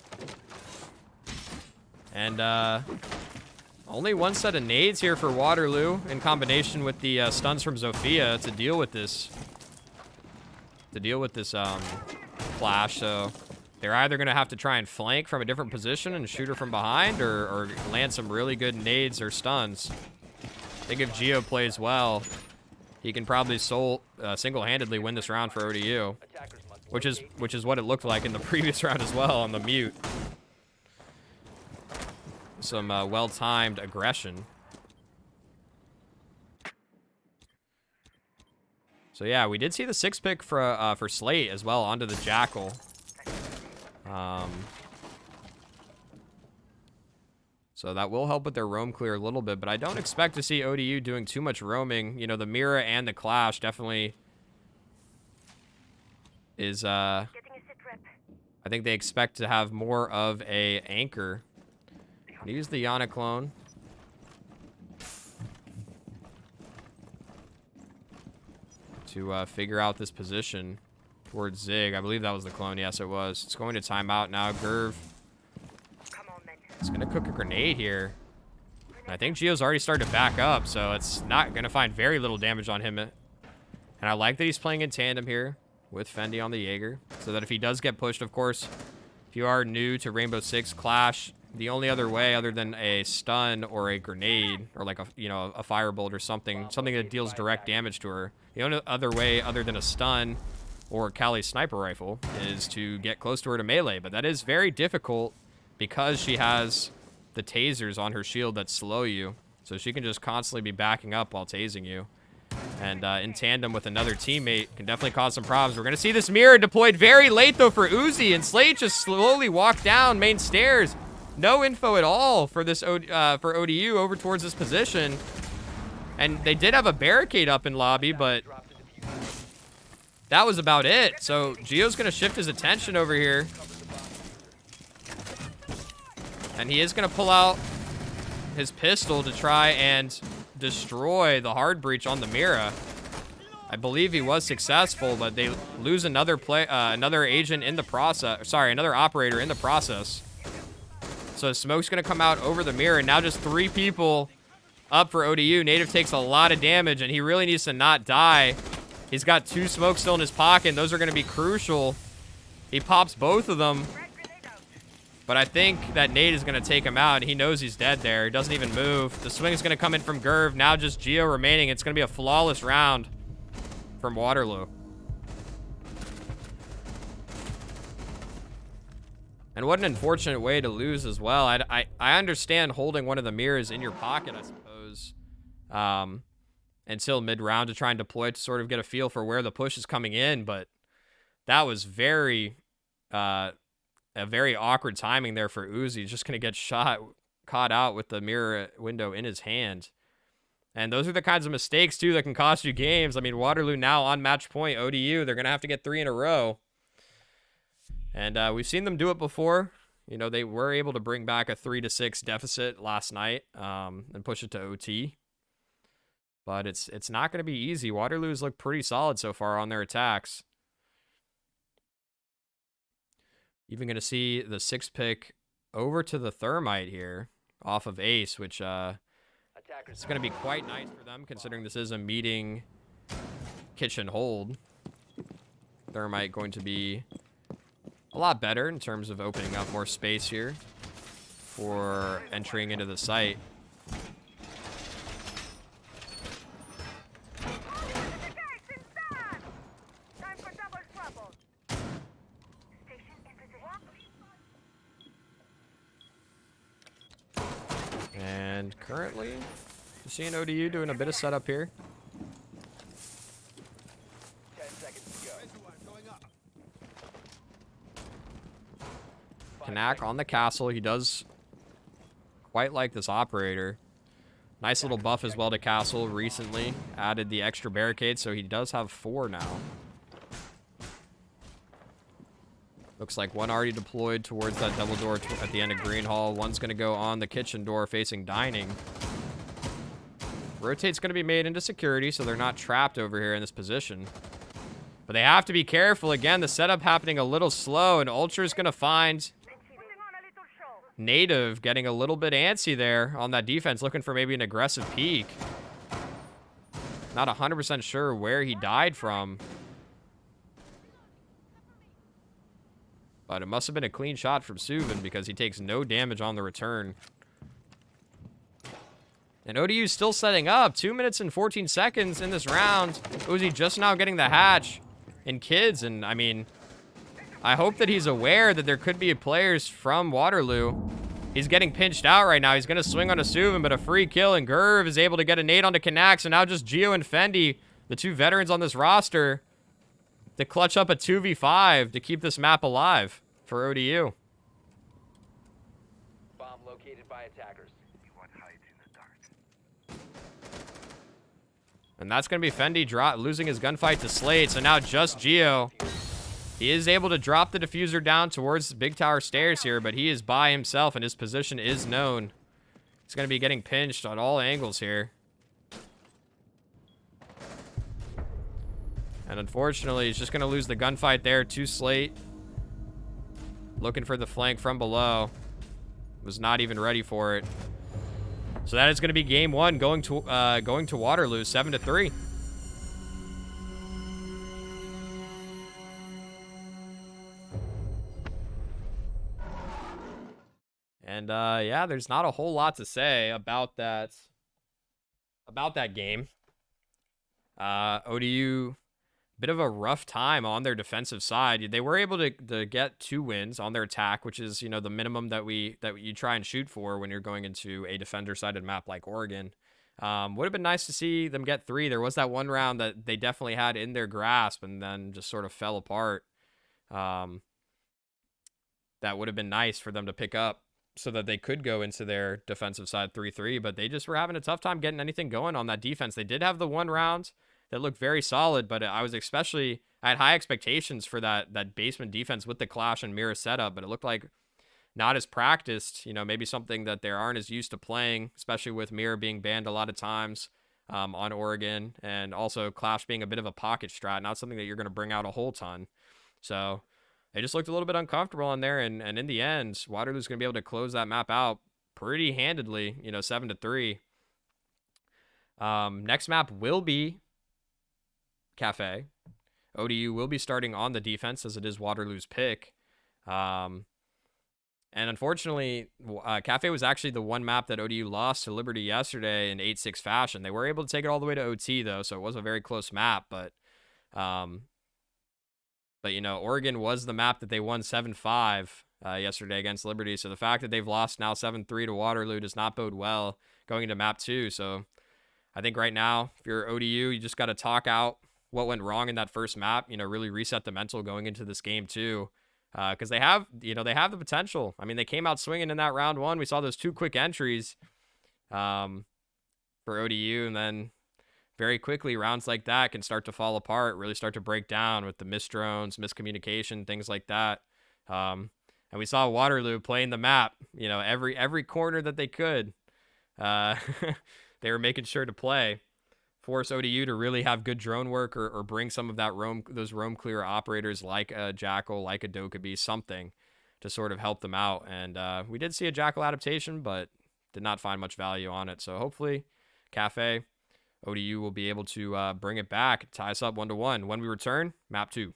And only one set of nades here for Waterloo in combination with the stuns from Zofia to deal with this. Clash. So they're either going to have to try and flank from a different position and shoot her from behind, or land some really good nades or stuns. I think if Geo plays well, he can probably single-handedly win this round for ODU, which is what it looked like in the previous round as well on the mute. Some well-timed aggression. So yeah, we did see the 6 pick for Slate as well onto the Jackal. So that will help with their roam clear a little bit, but I don't expect to see ODU doing too much roaming. You know, the Mira and the Clash definitely is, I think they expect to have more of a anchor. Use the Yana clone. To figure out this position towards Zig. I believe that was the clone. Yes, it was. It's going to timeout now. Gerv. It's going to cook a grenade here. And I think Geo's already started to back up, so it's not going to find very little damage on him. And I like that he's playing in tandem here with Fendi on the Jaeger, so that if he does get pushed, of course, if you are new to Rainbow Six Clash, the only other way other than a stun or a grenade or like a firebolt or something that deals direct damage to her, the only other way other than a stun or Cali's sniper rifle is to get close to her to melee. But that is very difficult because she has the tasers on her shield that slow you. So she can just constantly be backing up while tasing you. And in tandem with another teammate can definitely cause some problems. We're going to see this mirror deployed very late, though, for Uzi. And Slate just slowly walked down main stairs. No info at all for this for ODU over towards this position. And they did have a barricade up in lobby, but that was about it. So Geo's going to shift his attention over here. And he is going to pull out his pistol to try and destroy the hard breach on the Mira. I believe he was successful, but they lose another agent in the process. Sorry, another operator in the process. So smoke's going to come out over the Mira. Now just 3 people up for ODU. Native takes a lot of damage, and he really needs to not die. He's got 2 smokes still in his pocket. Those are going to be crucial. He pops both of them. But I think that nade is going to take him out. He knows he's dead there. He doesn't even move. The swing is going to come in from Gerv. Now just Geo remaining. It's going to be a flawless round from Waterloo. And what an unfortunate way to lose as well. I understand holding one of the mirrors in your pocket, I suppose, until mid-round to try and deploy it to sort of get a feel for where the push is coming in. But that was a very awkward timing there for Uzi. Just going to get caught out with the mirror window in his hand. And those are the kinds of mistakes, too, that can cost you games. I mean, Waterloo now on match point. ODU, they're going to have to get 3 in a row. And we've seen them do it before. You know, they were able to bring back a 3-6 deficit last night and push it to OT. But it's not going to be easy. Waterloo's looked pretty solid so far on their attacks. Even going to see the 6 pick over to the Thermite here off of Ace, which it's going to be quite nice for them considering this is a meeting kitchen hold. Thermite going to be a lot better in terms of opening up more space here for entering into the site. And currently, you're seeing ODU doing a bit of setup here. 10 seconds to go. Kanak on the castle. He does quite like this operator. Nice little buff as well to castle recently. Added the extra barricade, so he does have 4 now. Looks like one already deployed towards that double door at the end of Green Hall. One's going to go on the kitchen door facing dining. Rotate's going to be made into security, so they're not trapped over here in this position. But they have to be careful. Again, the setup happening a little slow, and Ultra's going to find Native getting a little bit antsy there on that defense, looking for maybe an aggressive peek. Not 100% sure where he died from. But it must have been a clean shot from Suvin because he takes no damage on the return. And ODU's still setting up. 2 minutes and 14 seconds in this round. Uzi just now getting the hatch. And kids, and I mean, I hope that he's aware that there could be players from Waterloo. He's getting pinched out right now. He's going to swing on a Suvin, but a free kill. And Gurv is able to get a nade onto Kanak. So now just Geo and Fendi, the 2 veterans on this roster, to clutch up a 2v5 to keep this map alive for ODU. Bomb located by attackers. And that's going to be Fendi losing his gunfight to Slate. So now just Geo. He is able to drop the diffuser down towards the big tower stairs here, but he is by himself and his position is known. He's going to be getting pinched on all angles here. And unfortunately, he's just going to lose the gunfight there to Slate. Looking for the flank from below. Was not even ready for it. So that is going to be game 1 going to Waterloo, 7-3. And yeah, there's not a whole lot to say about that game. ODU, bit of a rough time on their defensive side. They were able to get 2 wins on their attack, which is, you know, the minimum that you try and shoot for when you're going into a defender-sided map like Oregon. Would have been nice to see them get 3. There was that one round that they definitely had in their grasp and then just sort of fell apart. That would have been nice for them to pick up so that they could go into their defensive side 3-3, but they just were having a tough time getting anything going on that defense. They did have the one round that looked very solid, but I had high expectations for that basement defense with the Clash and Mirror setup, but it looked like not as practiced, you know, maybe something that they aren't as used to playing, especially with Mirror being banned a lot of times on Oregon, and also Clash being a bit of a pocket strat, not something that you're going to bring out a whole ton. So they just looked a little bit uncomfortable on there, and in the end, Waterloo's going to be able to close that map out pretty handedly, you know, 7-3. Next map will be Cafe. ODU will be starting on the defense as it is Waterloo's pick. And unfortunately, Cafe was actually the one map that ODU lost to Liberty yesterday in 8-6 fashion. They were able to take it all the way to OT, though, so it was a very close map. But you know, Oregon was the map that they won 7-5 yesterday against Liberty. So the fact that they've lost now 7-3 to Waterloo does not bode well going into map 2. So I think right now, if you're ODU, you just got to talk out what went wrong in that first map, you know, really reset the mental going into this game too. Because they have the potential. I mean, they came out swinging in that round 1. We saw those 2 quick entries for ODU, and then very quickly rounds like that can start to fall apart, really start to break down with the missed drones, miscommunication, things like that. And we saw Waterloo playing the map, you know, every corner that they could. Uh, they were making sure to force ODU to really have good drone work, or bring some of those roam clear operators like a Jackal, like a Dokkaebi, something to sort of help them out. And we did see a Jackal adaptation, but did not find much value on it. So hopefully, Cafe, ODU will be able to bring it back, tie us up 1-1. When we return, map 2.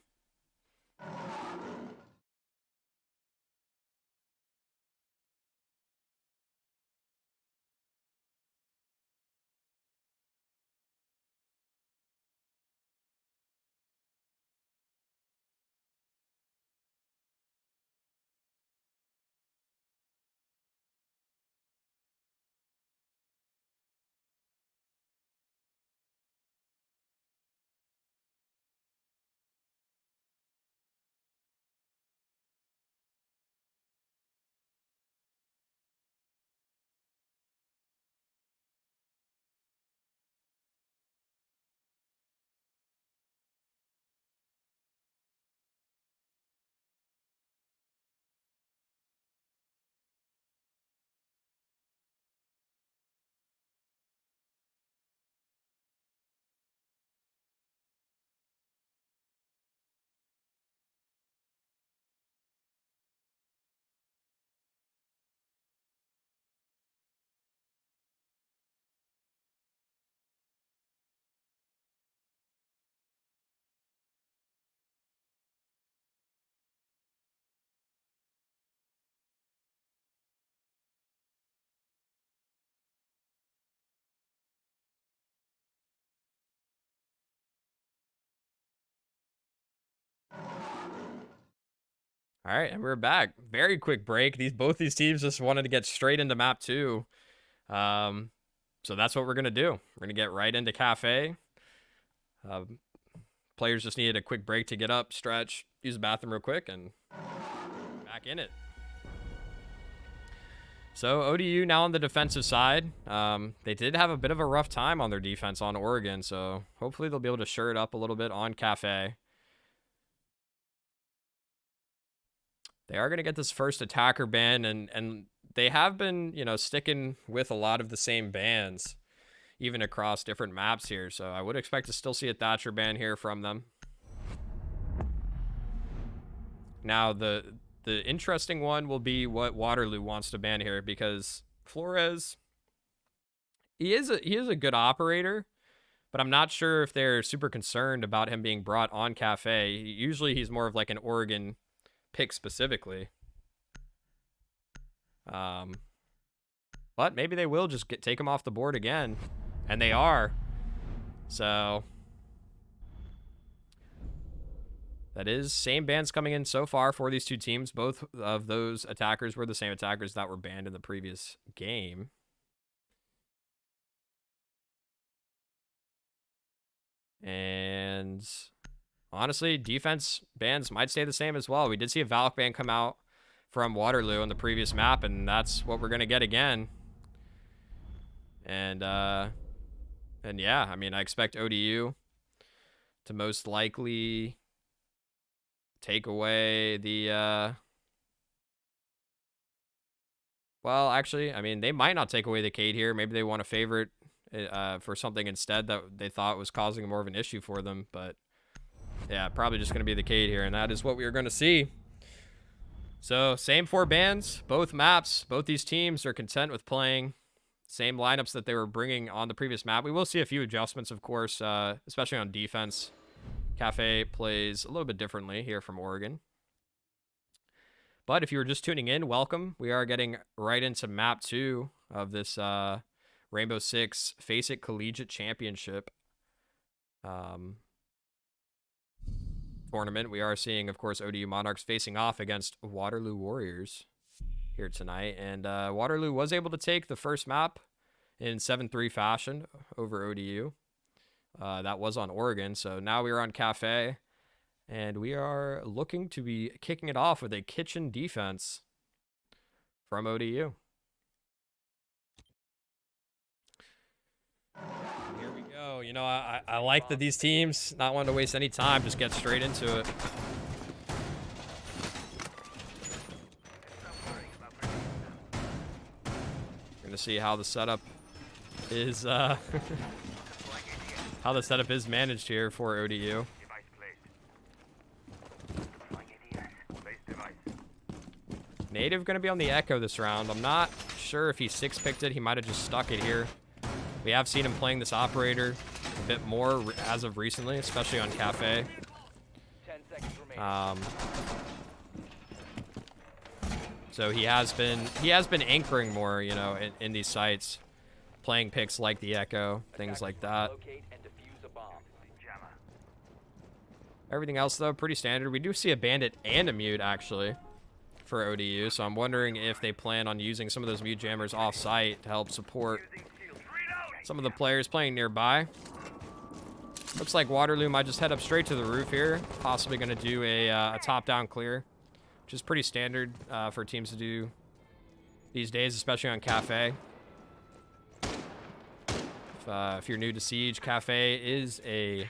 All right, and we're back. Very quick break. Both these teams just wanted to get straight into map 2. So that's what we're gonna do. We're gonna get right into Cafe. Players just needed a quick break to get up, stretch, use the bathroom real quick, and back in it. So ODU now on the defensive side. They did have a bit of a rough time on their defense on Oregon, so hopefully they'll be able to shore it up a little bit on Cafe. They are going to get this first attacker ban, and they have been, you know, sticking with a lot of the same bans, even across different maps here. So I would expect to still see a Thatcher ban here from them. Now, the interesting one will be what Waterloo wants to ban here, because Flores, he is a good operator, but I'm not sure if they're super concerned about him being brought on Cafe. Usually he's more of like an Oregon pick specifically. But maybe they will just take him off the board again, and they are. So that is same bans coming in so far for these two teams. Both of those attackers were the same attackers that were banned in the previous game. And honestly, defense bans might stay the same as well. We did see a Valk ban come out from Waterloo on the previous map, and that's what we're going to get again. And yeah, I mean, I expect ODU to most likely take away the well, actually, I mean, they might not take away the Cade here. Maybe they want to favorite for something instead that they thought was causing more of an issue for them. But yeah, probably just going to be the Cade here, and that is what we are going to see. So same 4 bans, both maps, both these teams are content with playing same lineups that they were bringing on the previous map. We will see a few adjustments, of course, especially on defense. Cafe plays a little bit differently here from Oregon. But if you were just tuning in, welcome. We are getting right into map 2 of this Rainbow Six FACEIT Collegiate Championship tournament. We are seeing, of course, ODU Monarchs facing off against Waterloo Warriors here tonight. And Waterloo was able to take the first map in 7-3 fashion over ODU. That was on Oregon. So now we are on Cafe, and we are looking to be kicking it off with a kitchen defense from ODU. Here we go. You know, I like that these teams not wanting to waste any time, just get straight into it. Gonna see how the setup is how the setup is managed here for ODU. Native gonna be on the Echo this round. I'm not sure if he 6-picked it. He might have just stuck it here. We have seen him playing this operator a bit more as of recently, especially on Cafe. 10 seconds remaining. So he has been anchoring more, you know, in these sites, playing picks like the Echo, things like that. Locate and defuse a bomb. Everything else though, pretty standard. We do see a bandit and a mute actually for ODU, so I'm wondering if they plan on using some of those mute jammers off-site to help support some of the players playing nearby. Looks like Waterloo might just head up straight to the roof here, possibly going to do a top-down clear, which is pretty standard for teams to do these days, especially on Cafe. If you're new to Siege, Cafe is a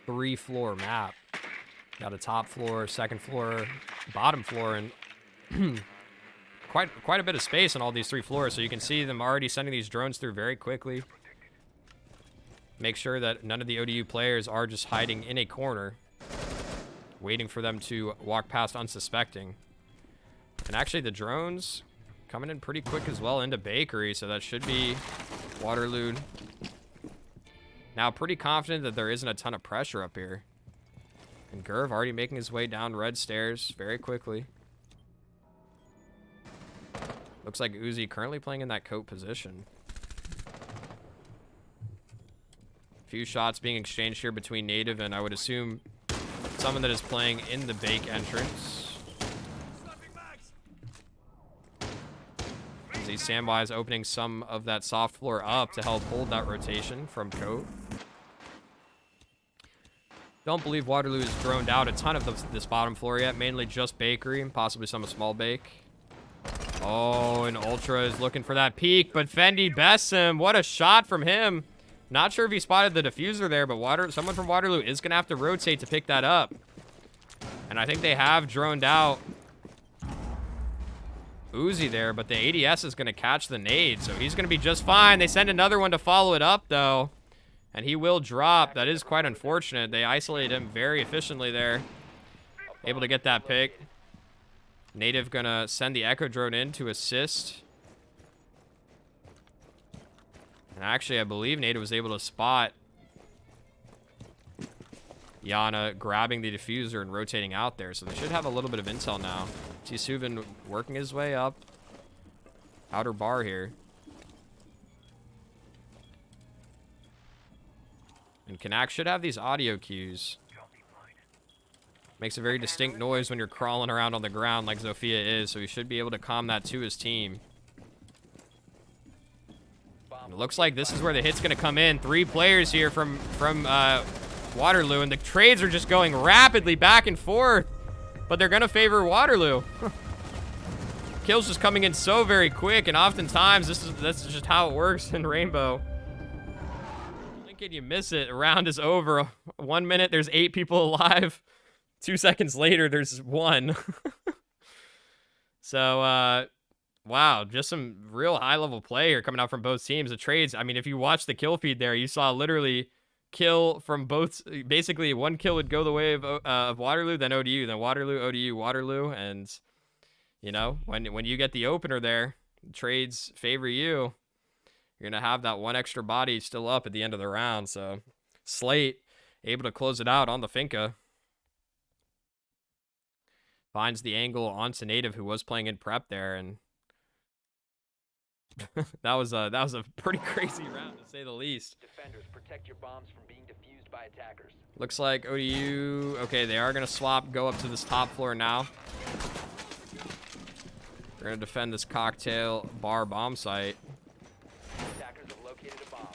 3-floor map. Got a top floor, second floor, bottom floor, and quite a bit of space on all these 3 floors. So you can see them already sending these drones through very quickly. Make sure that none of the ODU players are just hiding in a corner, waiting for them to walk past unsuspecting. And actually the drones coming in pretty quick as well into Bakery, so that should be Waterloo. Now pretty confident that there isn't a ton of pressure up here. And Gurv already making his way down red stairs very quickly. Looks like Uzi currently playing in that coat position. Few shots being exchanged here between Native and I would assume someone that is playing in the Bake entrance. Z Samwise opening some of that soft floor up to help hold that rotation from coat. Don't believe Waterloo has droned out a ton of this bottom floor yet, mainly just Bakery and possibly some small Bake. Oh, and Ultra is looking for that peek, but Fendi bests him. What a shot from him. Not sure if he spotted the diffuser there, but someone from Waterloo is going to have to rotate to pick that up. And I think they have droned out Uzi there, but the ADS is going to catch the nade, so he's going to be just fine. They send another one to follow it up, though. And he will drop. That is quite unfortunate. They isolated him very efficiently there. Able to get that pick. Native gonna send the Echo drone in to assist. And actually, I believe Native was able to spot Yana grabbing the diffuser and rotating out there. So they should have a little bit of intel now. See Suvin working his way up. Outer bar here. And Kanak should have these audio cues. Makes a very distinct noise when you're crawling around on the ground like Zofia is, so he should be able to calm that to his team. And it looks like this is where the hit's going to come in. 3 players here from Waterloo, and the trades are just going rapidly back and forth, but they're going to favor Waterloo. Kills just coming in so very quick, and oftentimes this is just how it works in Rainbow. Can you miss it? A round is over. 1 minute, there's 8 people alive. 2 seconds later, there's 1. So, wow, just some real high-level play here coming out from both teams. The trades, I mean, if you watch the kill feed there, you saw literally kill from both. Basically, 1 kill would go the way of Waterloo, then ODU, then Waterloo, ODU, Waterloo. And, you know, when you get the opener there, the trades favor you. You're going to have that 1 extra body still up at the end of the round. So, Slate able to close it out on the Finca. Finds the angle onto Native, who was playing in prep there, and that was a pretty crazy round to say the least. Defenders, protect your bombs from being defused by attackers. Looks like ODU, okay, they are gonna swap, go up to this top floor now. They're gonna defend this cocktail bar bomb site. Attackers have located a bomb.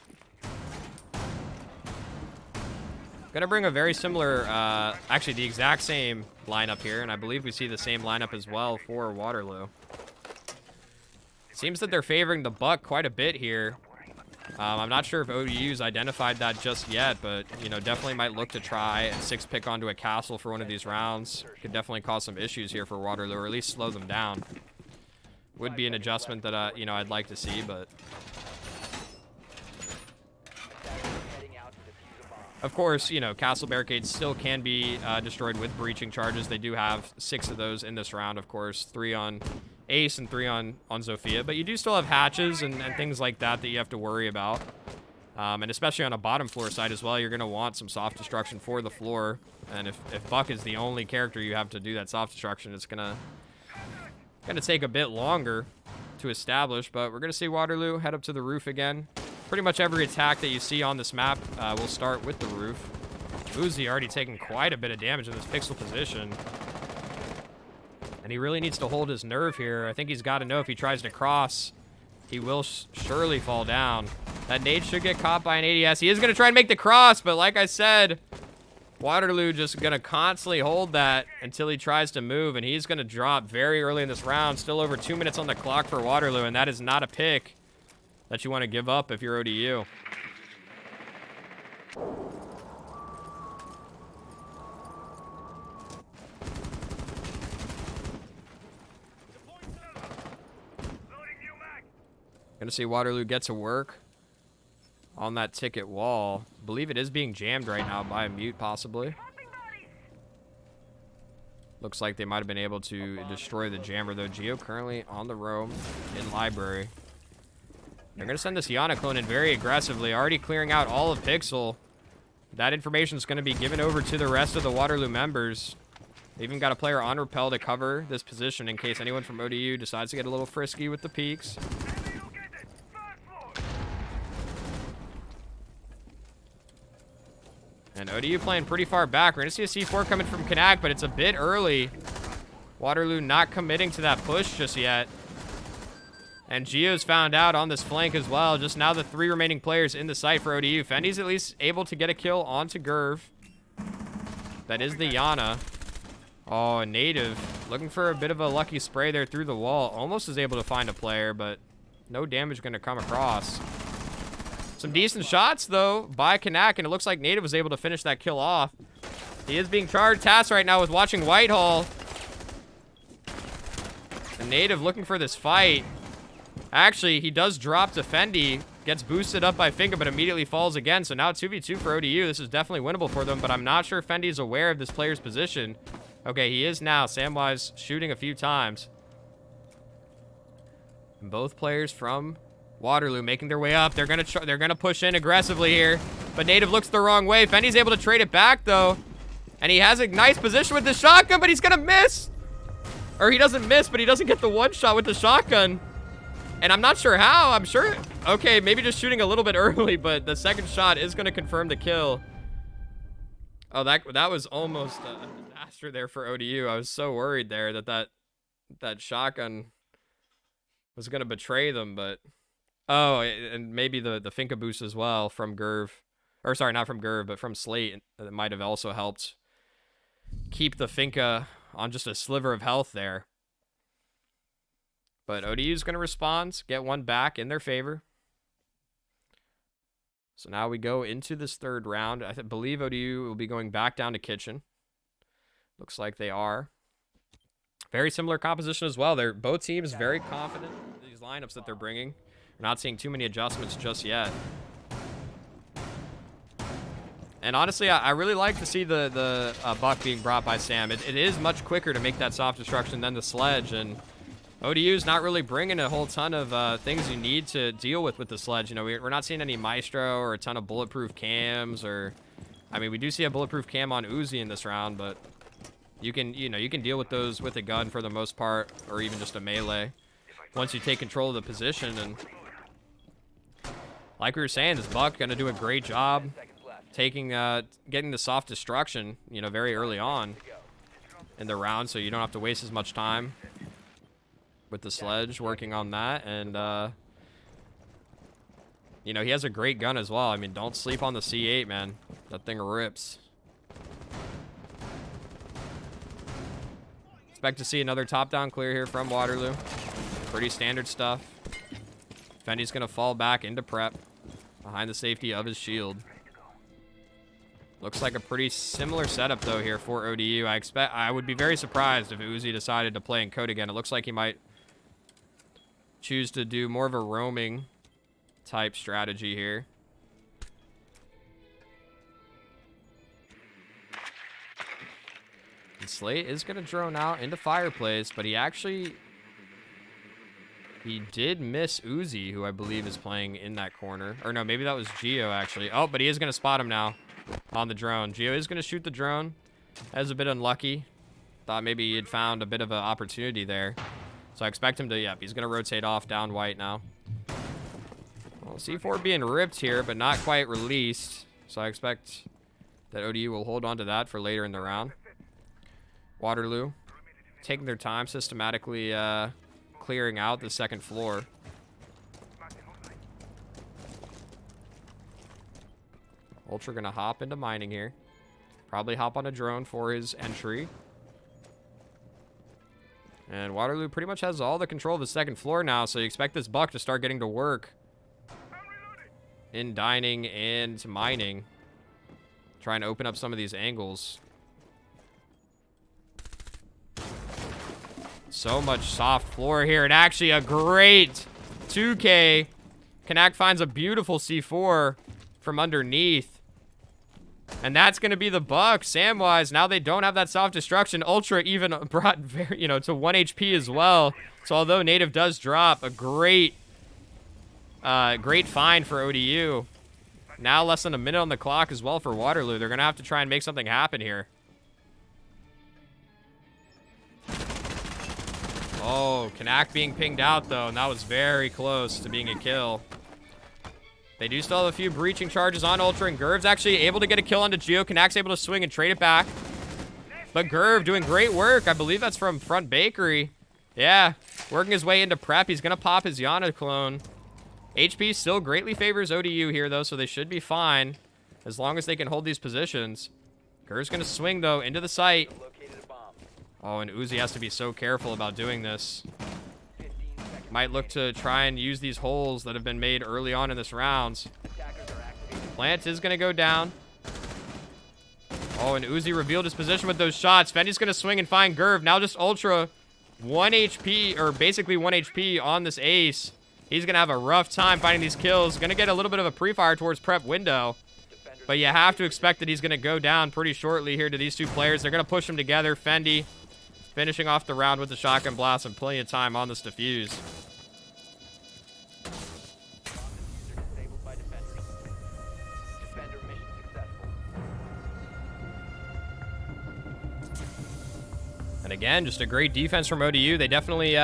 Gonna bring a very similar, actually the exact same lineup here, and I believe we see the same lineup as well for Waterloo. Seems that they're favoring the Buck quite a bit here. I'm not sure if ODU's identified that just yet, but, you know, definitely might look to try and 6-pick onto a castle for one of these rounds. Could definitely cause some issues here for Waterloo, or at least slow them down. would be an adjustment that, you know, I'd like to see, but... Heading out to defuse a bomb. Of course, you know, castle barricades still can be destroyed with breaching charges. They do have 6 of those in this round, of course. 3 on Ace and 3 on Zofia. But you do still have hatches and things like that that you have to worry about. And especially on a bottom floor side as well, you're going to want some soft destruction for the floor. And if Buck is the only character you have to do that soft destruction, it's going to take a bit longer to establish. But we're going to see Waterloo head up to the roof again. Pretty much every attack that you see on this map will start with the roof. Uzi already taking quite a bit of damage in this pixel position. And he really needs to hold his nerve here. I think he's got to know if he tries to cross, he will surely fall down. That nade should get caught by an ADS. He is going to try and make the cross, but like I said, Waterloo just going to constantly hold that until he tries to move, and he's going to drop very early in this round. Still over 2 minutes on the clock for Waterloo, and that is not a pick that you want to give up if you're ODU. Gonna see Waterloo get to work on that ticket wall. I believe it is being jammed right now by a mute, possibly. Looks like they might have been able to destroy the jammer, though. Geo currently on the roam in library. They're going to send this Yana clone in very aggressively, already clearing out all of Pixel. That information is going to be given over to the rest of the Waterloo members. They even got a player on rappel to cover this position in case anyone from ODU decides to get a little frisky with the peaks. And ODU playing pretty far back. We're going to see a C4 coming from Kanak, but it's a bit early. Waterloo not committing to that push just yet. And Geo's found out on this flank as well. Just now the 3 remaining players in the site for ODU. Fendi's at least able to get a kill onto Gerv. That is the Yana. Oh, Native looking for a bit of a lucky spray there through the wall. Almost is able to find a player, but no damage going to come across. Some decent shots, though, by Kanak, and it looks like Native was able to finish that kill off. He is being charged tasked right now with watching Whitehall. And Native looking for this fight. Actually, he does drop to Fendi, gets boosted up by Finka, but immediately falls again. So now 2v2 for ODU. This is definitely winnable for them, but I'm not sure Fendi's aware of this player's position. Okay, he is now. Samwise shooting a few times. And both players from Waterloo making their way up. They're gonna push in aggressively here, but Native looks the wrong way. Fendi's able to trade it back though, and he has a nice position with the shotgun, but he's gonna miss. Or he doesn't miss, but he doesn't get the one shot with the shotgun. And I'm not sure how. I'm sure, okay, maybe just shooting a little bit early, but the second shot is going to confirm the kill. Oh, that was almost a disaster there for ODU. I was so worried there that shotgun was going to betray them, but... Oh, and maybe the Finka boost as well from Gerv. Or sorry, not from Gerv, but from Slate. That might have also helped keep the Finka on just a sliver of health there. But ODU's going to respond, get one back in their favor. So now we go into this third round. I believe ODU will be going back down to Kitchen. Looks like they are. Very similar composition as well. They're both teams very confident in these lineups that they're bringing. We're not seeing too many adjustments just yet. And honestly, I really like to see the buck being brought by Sam. It is much quicker to make that soft destruction than the sledge, and ODU's not really bringing a whole ton of things you need to deal with the sledge. You know, we're not seeing any Maestro or a ton of bulletproof cams, or, I mean, we do see a bulletproof cam on Uzi in this round, but you can deal with those with a gun for the most part, or even just a melee once you take control of the position. And like we were saying, this buck gonna do a great job taking getting the soft destruction, you know, very early on in the round, so you don't have to waste as much time with the sledge working on that. And you know, he has a great gun as well. I mean, don't sleep on the C8, man. That thing rips. Expect to see another top-down clear here from Waterloo. Pretty standard stuff. Fendi's gonna fall back into prep behind the safety of his shield. Looks like a pretty similar setup though here for ODU. I would be very surprised if Uzi decided to play in code again. It looks like he might choose to do more of a roaming type strategy here. And Slate is going to drone out into Fireplace, but he did miss Uzi, who I believe is playing in that corner. Or no, maybe that was Geo, actually. Oh, but he is going to spot him now on the drone. Geo is going to shoot the drone. That was a bit unlucky. Thought maybe he had found a bit of an opportunity there. So I expect him to, yep, he's going to rotate off down white now. Well, C4 being ripped here, but not quite released. So I expect that ODU will hold on to that for later in the round. Waterloo taking their time, systematically clearing out the second floor. Ultra gonna hop into mining here. Probably hop on a drone for his entry. And Waterloo pretty much has all the control of the second floor now, so you expect this buck to start getting to work in dining and mining. Trying to open up some of these angles. So much soft floor here, and actually a great 2K. Kanak finds a beautiful C4 from underneath. And that's going to be the buck. Samwise, now they don't have that soft destruction. Ultra even brought, to 1 HP as well. So although native does drop, a great find for ODU. Now less than a minute on the clock as well for Waterloo. They're going to have to try and make something happen here. Oh, Kanak being pinged out, though, and that was very close to being a kill. They do still have a few breaching charges on Ultra, and Gerv's actually able to get a kill onto Geo. Kanak's able to swing and trade it back. But Gerv doing great work. I believe that's from Front Bakery. Yeah, working his way into prep. He's going to pop his Yana clone. HP still greatly favors ODU here, though, so they should be fine as long as they can hold these positions. Gerv's going to swing, though, into the site. Oh, and Uzi has to be so careful about doing this. Might look to try and use these holes that have been made early on in this round. Plant is going to go down. Oh, and Uzi revealed his position with those shots. Fendy's going to swing and find Gerv. Now just Ultra 1 HP, or basically 1 HP on this ace. He's going to have a rough time finding these kills. Going to get a little bit of a pre-fire towards prep window. But you have to expect that he's going to go down pretty shortly here to these two players. They're going to push them together. Fendi finishing off the round with the shotgun blast and plenty of time on this defuse. And again, just a great defense from ODU. They definitely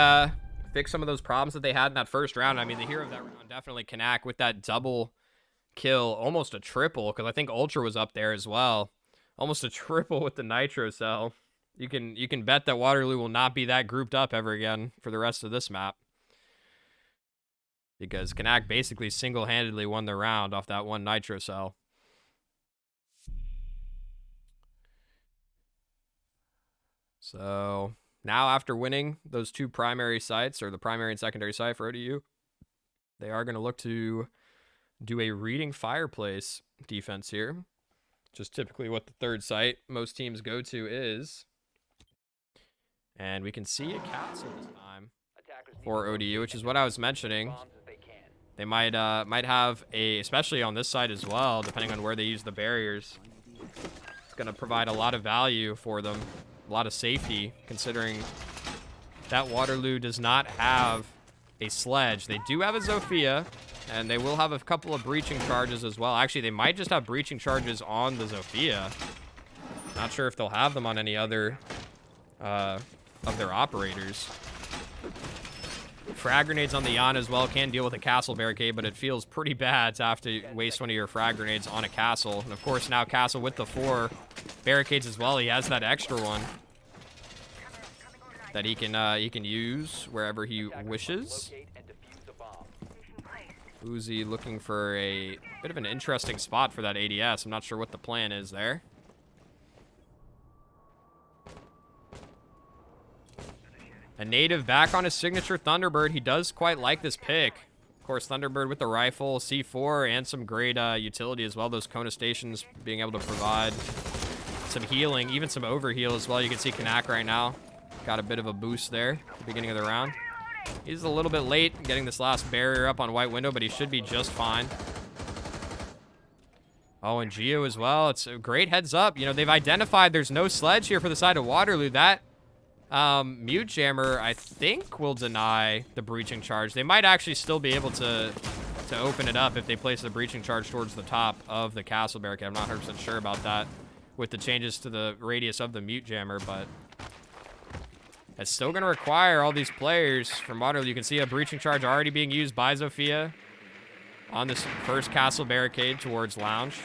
fixed some of those problems that they had in that first round. I mean, the hero of that round definitely Kanak with that double kill, almost a triple, because I think Ultra was up there as well. Almost a triple with the Nitro Cell. You can bet that Waterloo will not be that grouped up ever again for the rest of this map. Because Kanak basically single-handedly won the round off that one Nitro Cell. So now after winning those two primary sites, or the primary and secondary site for ODU, they are going to look to do a reading Fireplace defense here. Just typically what the third site most teams go to is. And we can see a castle this time for ODU, which is what I was mentioning. They might have a, especially on this side as well, depending on where they use the barriers. It's going to provide a lot of value for them, a lot of safety, considering that Waterloo does not have a sledge. They do have a Zofia, and they will have a couple of breaching charges as well. Actually, they might just have breaching charges on the Zofia. Not sure if they'll have them on any other of their operators. Frag grenades on the Yana as well can deal with a castle barricade, but it feels pretty bad to have to waste one of your frag grenades on a castle. And of course now castle with the 4 barricades as well. He has that extra one that he can use wherever he wishes. Uzi looking for a bit of an interesting spot for that ADS. I'm not sure what the plan is there. A native back on his signature Thunderbird. He does quite like this pick. Of course, Thunderbird with the rifle, C4, and some great utility as well. Those Kona stations being able to provide some healing, even some overheal as well. You can see Kanak right now got a bit of a boost there at the beginning of the round. He's a little bit late getting this last barrier up on white window, but he should be just fine. Oh, and Geo as well. It's a great heads up. You know, they've identified there's no sledge here for the side of Waterloo. That mute jammer, I think, will deny the breaching charge. They might actually still be able to open it up if they place the breaching charge towards the top of the castle barricade. I'm not 100% sure about that with the changes to the radius of the mute jammer, but it's still going to require all these players from Waterloo. You can see a breaching charge already being used by Zofia on this first castle barricade towards Lounge.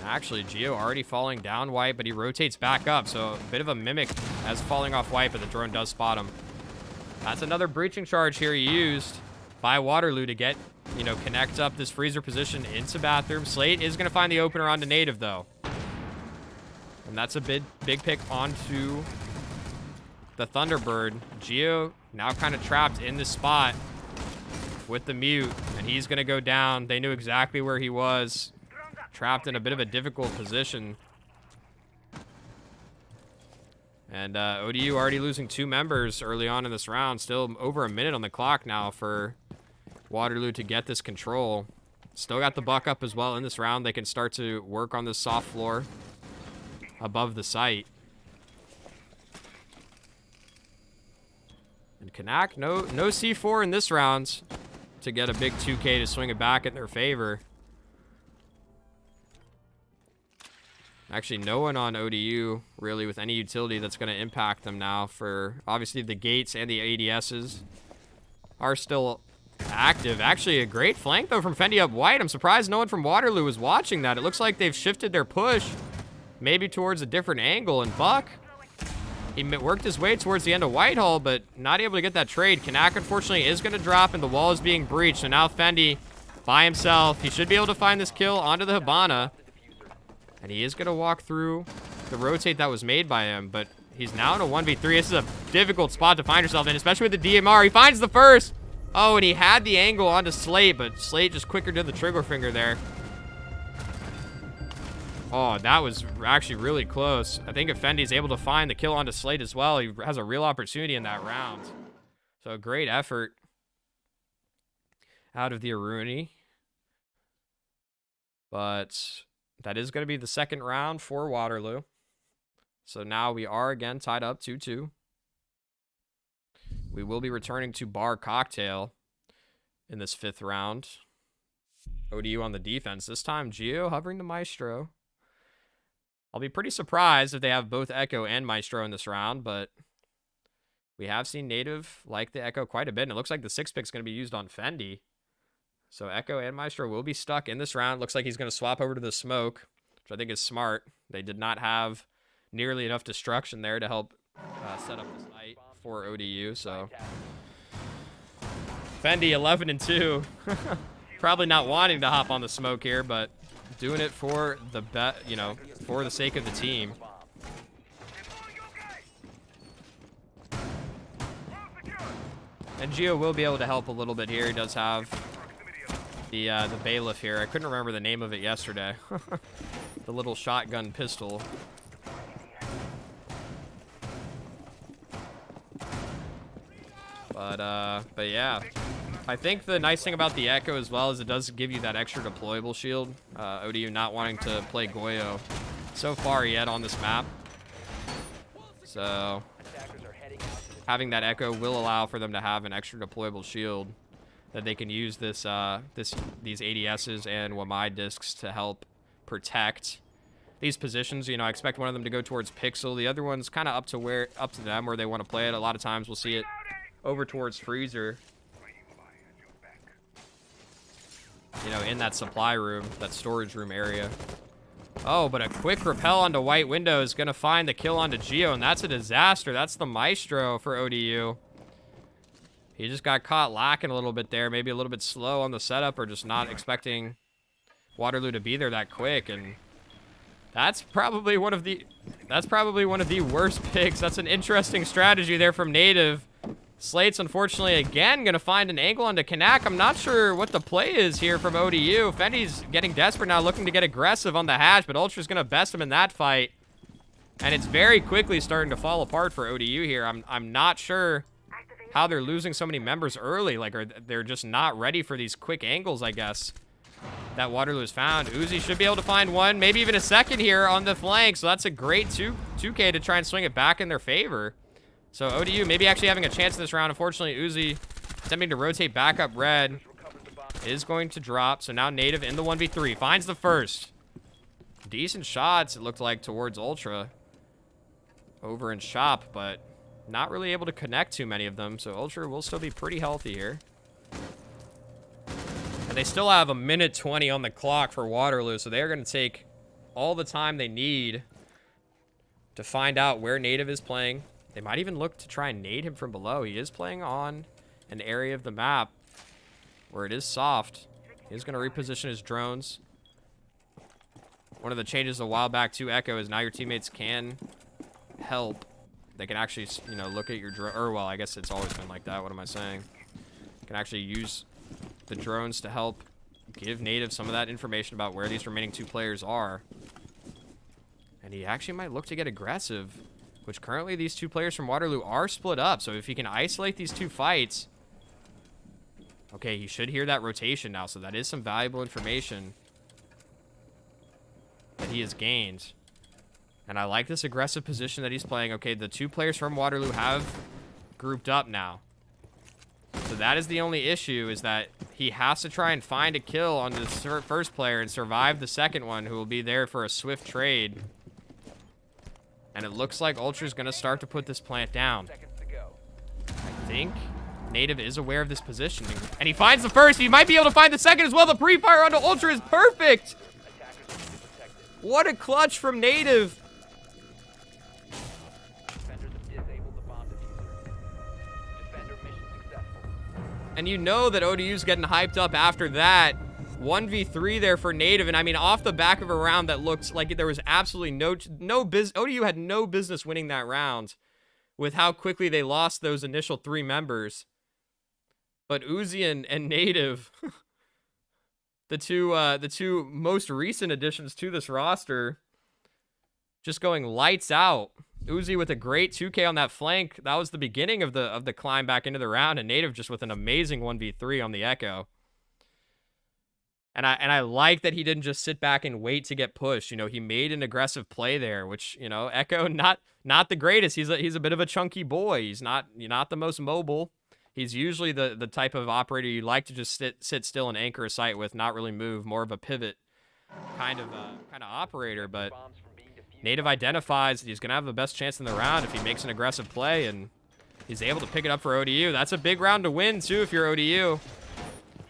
Actually, Geo already falling down white, but he rotates back up, so a bit of a mimic as falling off white, but the drone does spot him. That's another breaching charge here used by Waterloo to get, you know, connect up this freezer position into bathroom. Slate is going to find the opener onto Native, though. And that's a big pick onto the Thunderbird. Geo now kind of trapped in the spot with the mute, and he's going to go down. They knew exactly where he was. Trapped in a bit of a difficult position. And ODU already losing 2 members early on in this round. Still over a minute on the clock now for Waterloo to get this control. Still got the buck up as well in this round. They can start to work on this soft floor above the site. And Kanak, no C4 in this round to get a big 2K to swing it back in their favor. Actually, no one on ODU really with any utility that's going to impact them now. For obviously the gates and the ADSs are still active. Actually, a great flank though from Fendi up white. I'm surprised no one from Waterloo was watching that. It looks like they've shifted their push maybe towards a different angle. And Buck, he worked his way towards the end of Whitehall, but not able to get that trade. Kanak, unfortunately, is going to drop, and the wall is being breached. So now Fendi by himself. He should be able to find this kill onto the Hibana. And he is going to walk through the rotate that was made by him, but he's now in a 1v3. This is a difficult spot to find yourself in, especially with the DMR. He finds the first. Oh, and he had the angle onto Slate, but Slate just quicker to the trigger finger there. Oh, that was actually really close. I think if Fendi's able to find the kill onto Slate as well, he has a real opportunity in that round. So a great effort out of the Aruni. But that is going to be the second round for Waterloo. So now we are again tied up 2-2. We will be returning to Bar Cocktail in this 5th round. ODU on the defense. This time, Geo hovering the Maestro. I'll be pretty surprised if they have both Echo and Maestro in this round, but we have seen Native like the Echo quite a bit, and it looks like the 6 pick is going to be used on Fendi. So Echo and Maestro will be stuck in this round. Looks like he's going to swap over to the smoke, which I think is smart. They did not have nearly enough destruction there to help set up the site for ODU. So Fendi 11-2. Probably not wanting to hop on the smoke here, but doing it for the for the sake of the team. And Geo will be able to help a little bit here. He does have the bailiff here. I couldn't remember the name of it yesterday. The little shotgun pistol. But yeah, I think the nice thing about the Echo as well is it does give you that extra deployable shield. ODU not wanting to play Goyo so far yet on this map. So having that Echo will allow for them to have an extra deployable shield that they can use these ADSs and Wamai discs to help protect these positions. You know, I expect one of them to go towards Pixel. The other one's kind of up to them where they want to play it. A lot of times we'll see it over towards Freezer. You know, in that supply room, that storage room area. Oh, but a quick repel onto white window is going to find the kill onto Geo, and that's a disaster. That's the Maestro for ODU. He just got caught lacking a little bit there, maybe a little bit slow on the setup or just not expecting Waterloo to be there that quick, and that's probably one of the worst picks. That's an interesting strategy there from Native. Slate's unfortunately again gonna find an angle onto Kanak. I'm not sure what the play is here from ODU. Fendi's getting desperate now, looking to get aggressive on the hatch, but Ultra's gonna best him in that fight. And it's very quickly starting to fall apart for ODU here. I'm not sure how they're losing so many members early. Like, they're just not ready for these quick angles, I guess, that Waterloo has found. Uzi should be able to find one, maybe even a second here on the flank. So that's a great 2K to try and swing it back in their favor. So ODU maybe actually having a chance this round. Unfortunately, Uzi attempting to rotate back up red is going to drop. So now Native in the 1v3. Finds the first. Decent shots, it looked like, towards Ultra over in shop, but not really able to connect too many of them. So Ultra will still be pretty healthy here. And they still have a minute 20 on the clock for Waterloo. So they're going to take all the time they need to find out where Native is playing. They might even look to try and nade him from below. He is playing on an area of the map where it is soft. He's going to reposition his drones. One of the changes a while back to Echo is now your teammates can help. They can actually, you know, look at your drone. Or, well, I guess it's always been like that. What am I saying? You can actually use the drones to help give Native some of that information about where these remaining 2 players are. And he actually might look to get aggressive, which currently these 2 players from Waterloo are split up. So if he can isolate these 2 fights... Okay, he should hear that rotation now, so that is some valuable information that he has gained. And I like this aggressive position that he's playing. Okay, the 2 players from Waterloo have grouped up now. So that is the only issue, is that he has to try and find a kill on the first player and survive the second one, who will be there for a swift trade. And it looks like Ultra's going to start to put this plant down. I think Native is aware of this positioning. And he finds the first. He might be able to find the second as well. The pre-fire onto Ultra is perfect. What a clutch from Native. And you know that ODU's getting hyped up after that. 1v3 there for Native. And I mean, off the back of a round that looked like there was absolutely ODU had no business winning that round with how quickly they lost those initial 3 members. But Uzi and Native, the two most recent additions to this roster, just going lights out. Uzi with a great 2K on that flank. That was the beginning of the climb back into the round, and Native just with an amazing 1v3 on the Echo. And I like that he didn't just sit back and wait to get pushed. You know, he made an aggressive play there, which, you know, Echo not the greatest. He's a bit of a chunky boy. He's not the most mobile. He's usually the type of operator you like to just sit still and anchor a site with, not really move, more of a pivot kind of operator. But Native identifies that he's gonna have the best chance in the round if he makes an aggressive play, and he's able to pick it up for ODU. That's a big round to win too if you're ODU.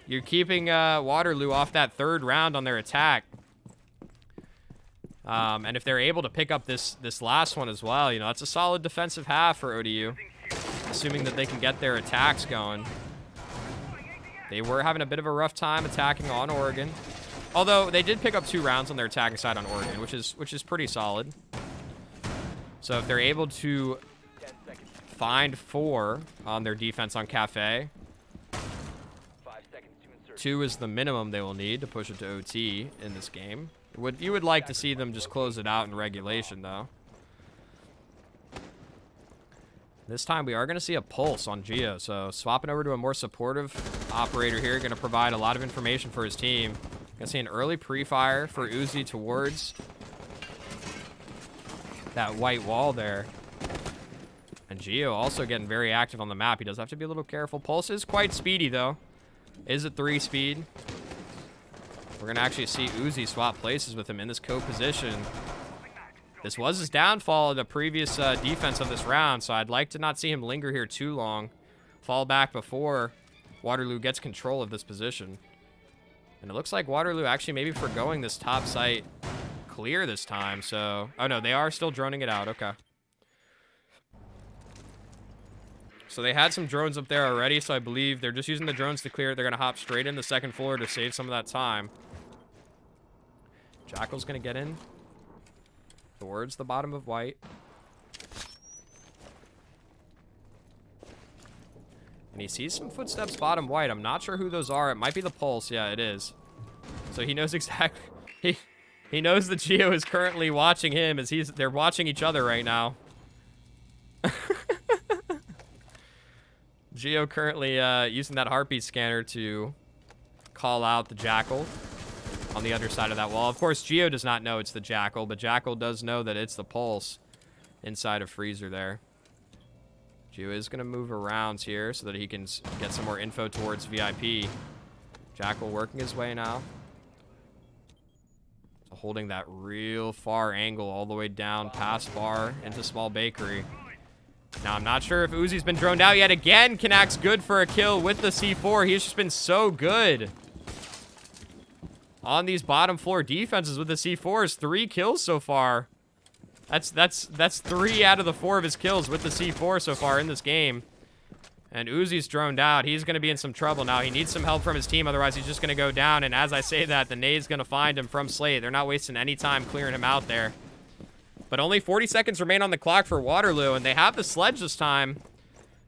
You're keeping Waterloo off that 3rd round on their attack. And if they're able to pick up this last one as well, you know, that's a solid defensive half for ODU, assuming that they can get their attacks going. They were having a bit of a rough time attacking on Oregon, although they did pick up 2 rounds on their attacking side on Oregon, which is pretty solid. So if they're able to find 4 on their defense on Cafe, 2 is the minimum they will need to push it to OT in this game. You would like to see them just close it out in regulation, though. This time we are going to see a pulse on Geo, so swapping over to a more supportive operator here, going to provide a lot of information for his team. Going to see an early pre-fire for Uzi towards that white wall there. And Geo also getting very active on the map. He does have to be a little careful. Pulse is quite speedy, though. Is a 3 speed. We're going to actually see Uzi swap places with him in this co-position. This was his downfall in the previous defense of this round, so I'd like to not see him linger here too long. Fall back before Waterloo gets control of this position. And it looks like Waterloo actually maybe forgoing this top site clear this time, so... Oh, no, they are still droning it out. Okay. So they had some drones up there already, so I believe they're just using the drones to clear it. They're going to hop straight in the 2nd floor to save some of that time. Jackal's going to get in towards the bottom of white. And he sees some footsteps bottom white. I'm not sure who those are. It might be the Pulse. Yeah, it is. So he knows exactly... He knows that Geo is currently watching him as they're watching each other right now. Geo currently using that heartbeat scanner to call out the Jackal on the other side of that wall. Of course, Geo does not know it's the Jackal, but Jackal does know that it's the Pulse inside of Freezer there. Geo is going to move around here so that he can get some more info towards VIP. Jackal working his way now. So holding that real far angle all the way down past bar into small bakery. Now, I'm not sure if Uzi's been droned out yet. Again, Kanak's good for a kill with the C4. He's just been so good on these bottom floor defenses with the C4s. 3 kills so far. That's 3 out of the 4 of his kills with the C4 so far in this game. And Uzi's droned out. He's going to be in some trouble now. He needs some help from his team, otherwise he's just going to go down. And as I say that, the nade's going to find him from Slate. They're not wasting any time clearing him out there. But only 40 seconds remain on the clock for Waterloo, and they have the sledge this time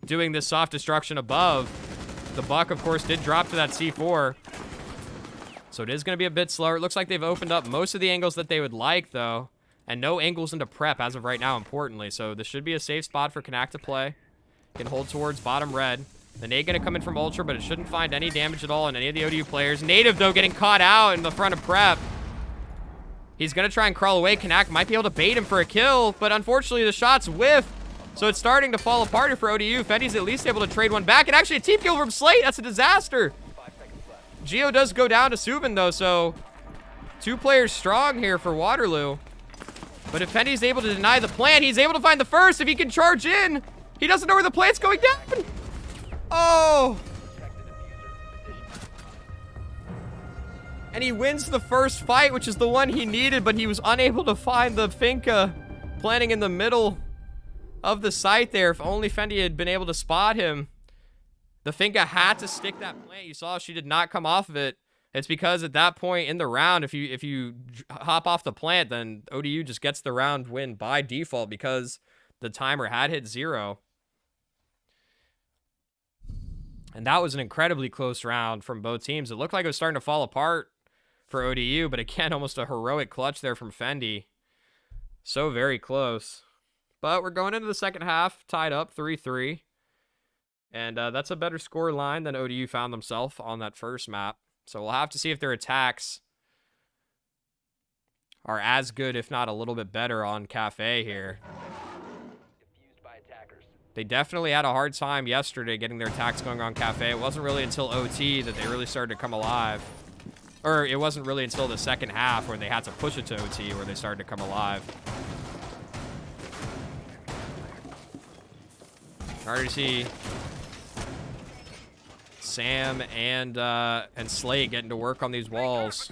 doing this soft destruction above. The Buck, of course, did drop to that C4. So it is going to be a bit slower. It looks like they've opened up most of the angles that they would like, though. And no angles into prep as of right now, importantly. So this should be a safe spot for Kanak to play. Can hold towards bottom red. The nade going to come in from Ultra, but it shouldn't find any damage at all in any of the ODU players. Native, though, getting caught out in the front of prep. He's going to try and crawl away. Kanak might be able to bait him for a kill, but unfortunately the shots whiff. So it's starting to fall apart here for ODU. Fendy's at least able to trade one back. And actually a team kill from Slate. That's a disaster. Geo does go down to Subin, though, so 2 players strong here for Waterloo. But if Fendy's able to deny the plant, he's able to find the first. If he can charge in, he doesn't know where the plant's going down. Oh. And he wins the first fight, which is the one he needed, but he was unable to find the Finca planting in the middle of the site there. If only Fendi had been able to spot him. The Finca had to stick that plant. You saw she did not come off of it. It's because at that point in the round, if you hop off the plant, then ODU just gets the round win by default because the timer had hit 0. And that was an incredibly close round from both teams. It looked like it was starting to fall apart for ODU, but again, almost a heroic clutch there from Fendi. So very close. But we're going into the second half, tied up 3-3. And that's a better score line than ODU found themselves on that first map. So we'll have to see if their attacks are as good, if not a little bit better, on Cafe here. They definitely had a hard time yesterday getting their attacks going on Cafe. It wasn't really until OT that they really started to come alive. Or it wasn't really until the second half where they had to push it to OT where they started to come alive. Already see Sam and Slate getting to work on these walls.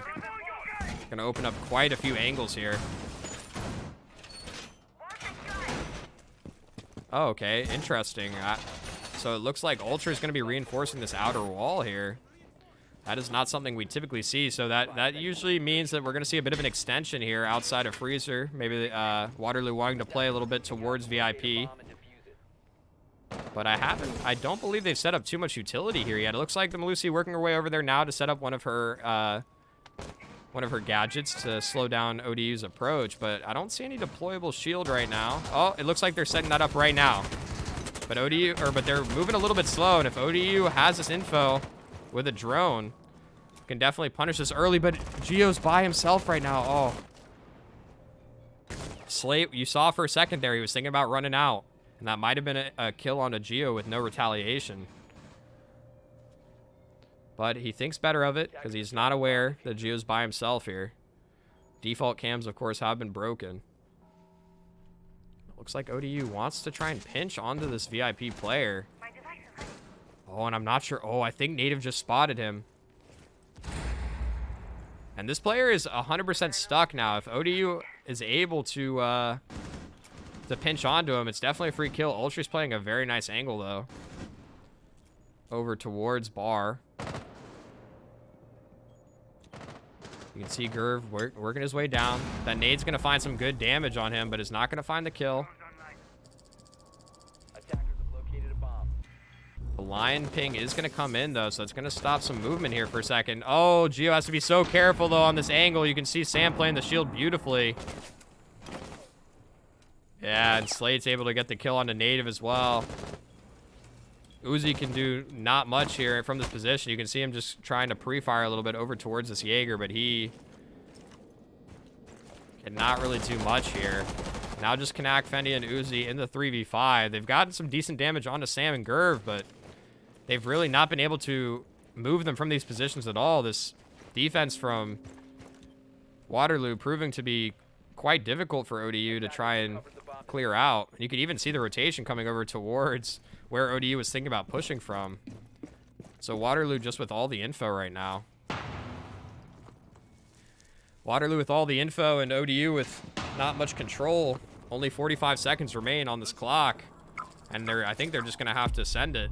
Gonna open up quite a few angles here. Oh, okay, interesting. So it looks like Ultra is gonna be reinforcing this outer wall here. That is not something we typically see, so that usually means that we're gonna see a bit of an extension here outside of Freezer. Maybe Waterloo wanting to play a little bit towards VIP. But I don't believe they've set up too much utility here yet. It looks like the Malusi working her way over there now to set up one of her gadgets to slow down ODU's approach, but I don't see any deployable shield right now. Oh, it looks like they're setting that up right now. But they're moving a little bit slow, and if ODU has this info with a drone, can definitely punish this early, but Geo's by himself right now. Oh. Slate, you saw for a second there, he was thinking about running out. And that might have been a kill on a Geo with no retaliation. But he thinks better of it because he's not aware that Geo's by himself here. Default cams, of course, have been broken. Looks like ODU wants to try and pinch onto this VIP player. Oh, and I'm not sure. Oh, I think Native just spotted him. And this player is 100% stuck now. If ODU is able to pinch onto him, it's definitely a free kill. Ultra's playing a very nice angle, though. Over towards bar. You can see Gerv working his way down. That nade's going to find some good damage on him, but is not going to find the kill. Lion ping is going to come in, though, so it's going to stop some movement here for a second. Oh, Geo has to be so careful, though, on this angle. You can see Sam playing the shield beautifully. Yeah, and Slate's able to get the kill on the native as well. Uzi can do not much here from this position. You can see him just trying to pre-fire a little bit over towards this Jaeger, but he cannot really do much here. Now just Kanak, Fendi, and Uzi in the 3v5. They've gotten some decent damage onto Sam and Gerv, but they've really not been able to move them from these positions at all. This defense from Waterloo proving to be quite difficult for ODU to try and clear out. You could even see the rotation coming over towards where ODU was thinking about pushing from. So Waterloo just with all the info right now. Waterloo with all the info and ODU with not much control. Only 45 seconds remain on this clock. And I think they're just going to have to send it.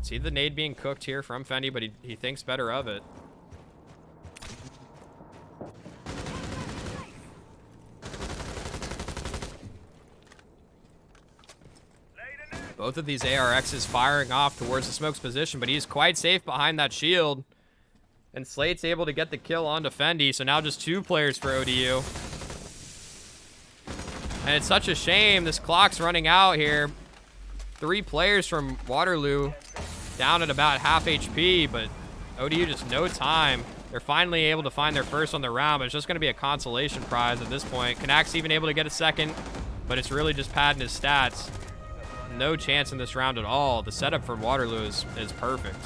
See the nade being cooked here from Fendi, but he thinks better of it. Both of these ARXs firing off towards the smoke's position, but he's quite safe behind that shield. And Slate's able to get the kill onto Fendi, so now just 2 players for ODU. And it's such a shame. This clock's running out here. 3 players from Waterloo down at about half HP, but ODU just no time. They're finally able to find their first on the round, but it's just going to be a consolation prize at this point. Kanak's even able to get a second, but it's really just padding his stats. No chance in this round at all. The setup from Waterloo is perfect.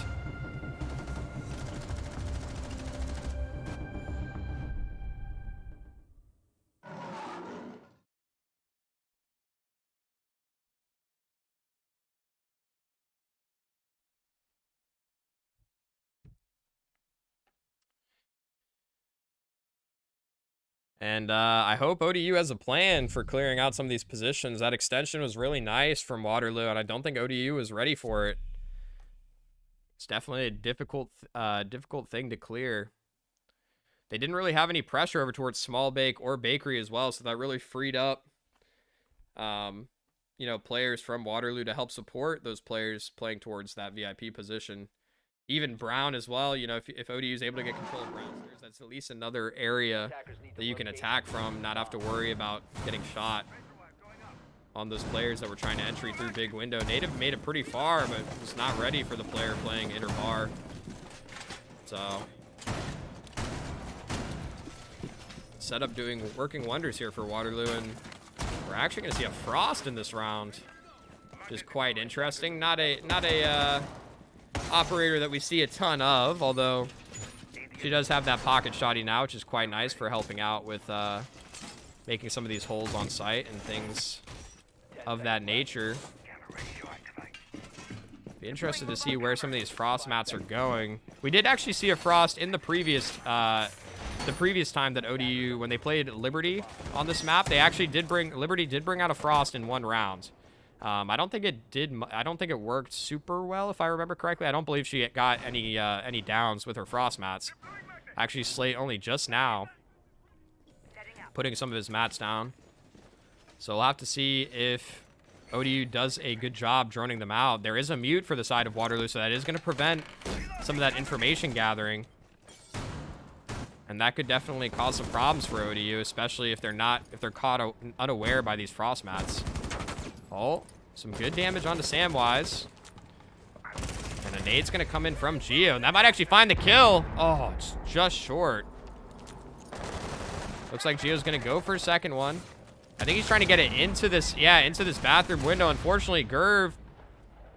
And I hope ODU has a plan for clearing out some of these positions. That extension was really nice from Waterloo, and I don't think ODU was ready for it. It's definitely a difficult thing to clear. They didn't really have any pressure over towards Small Bake or Bakery as well, so that really freed up, you know, players from Waterloo to help support those players playing towards that VIP position. Even Brown as well, you know, if ODU is able to get control of Brown, that's at least another area that you can attack from, not have to worry about getting shot on those players that were trying to entry through big window. Native made it pretty far, but was not ready for the player playing inner bar. So setup working wonders here for Waterloo, and we're actually going to see a Frost in this round, which is quite interesting. Not a operator that we see a ton of, although she does have that pocket shotty now, which is quite nice for helping out with making some of these holes on site and things of that nature. Be interested to see where some of these frost mats are going. We did actually see a frost in the previous time that ODU, when they played Liberty on this map, Liberty did bring out a frost in one round. I don't think it worked super well, if I remember correctly. I don't believe she got any downs with her frost mats. Actually, Slate only just now putting some of his mats down. So we'll have to see if ODU does a good job droning them out. There is a mute for the side of Waterloo, so that is going to prevent some of that information gathering. And that could definitely cause some problems for ODU, especially if they're caught unaware by these frost mats. Oh, some good damage onto Samwise. And a nade's going to come in from Geo. And that might actually find the kill. Oh, it's just short. Looks like Geo's going to go for a second one. I think he's trying to get it into this bathroom window. Unfortunately, Gerv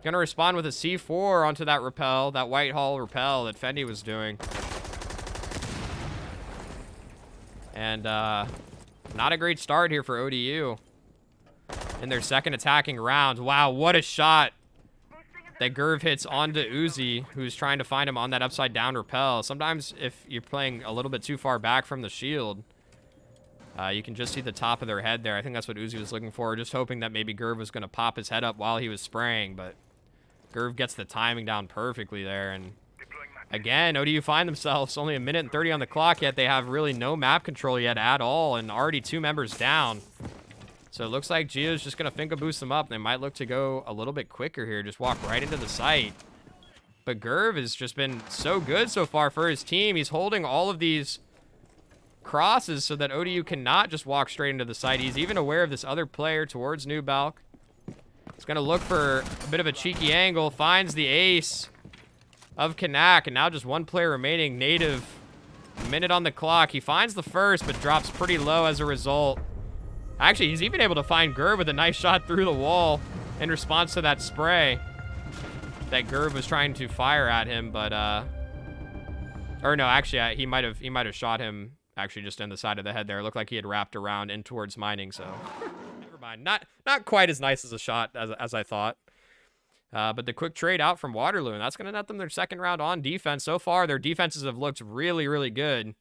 going to respond with a C4 onto that rappel, that Whitehall rappel that Fendi was doing. And not a great start here for ODU in their second attacking round. Wow, what a shot that Gerv hits onto Uzi, who's trying to find him on that upside down rappel. Sometimes if you're playing a little bit too far back from the shield, you can just see the top of their head there. I think that's what Uzi was looking for, just hoping that maybe Gerv was going to pop his head up while he was spraying, but Gerv gets the timing down perfectly there. And again, ODU find themselves only 1 minute and 30 on the clock, yet they have really no map control yet at all, and already 2 members down. So it looks like Gio's just going to Finka boost them up. They might look to go a little bit quicker here. Just walk right into the site. But Gerv has just been so good so far for his team. He's holding all of these crosses so that ODU cannot just walk straight into the site. He's even aware of this other player towards New Balk. He's going to look for a bit of a cheeky angle. Finds the ace of Kanak. And now just one player remaining. Native. A minute on the clock. He finds the first, but drops pretty low as a result. Actually, he's even able to find Gerv with a nice shot through the wall in response to that spray that Gerv was trying to fire at him, but or no, actually he might have shot him actually just in the side of the head there. It looked like he had wrapped around in towards mining, so never mind. Not quite as nice as a shot as I thought. But the quick trade out from Waterloo, and that's going to net them their second round on defense. So far, their defenses have looked really, really good.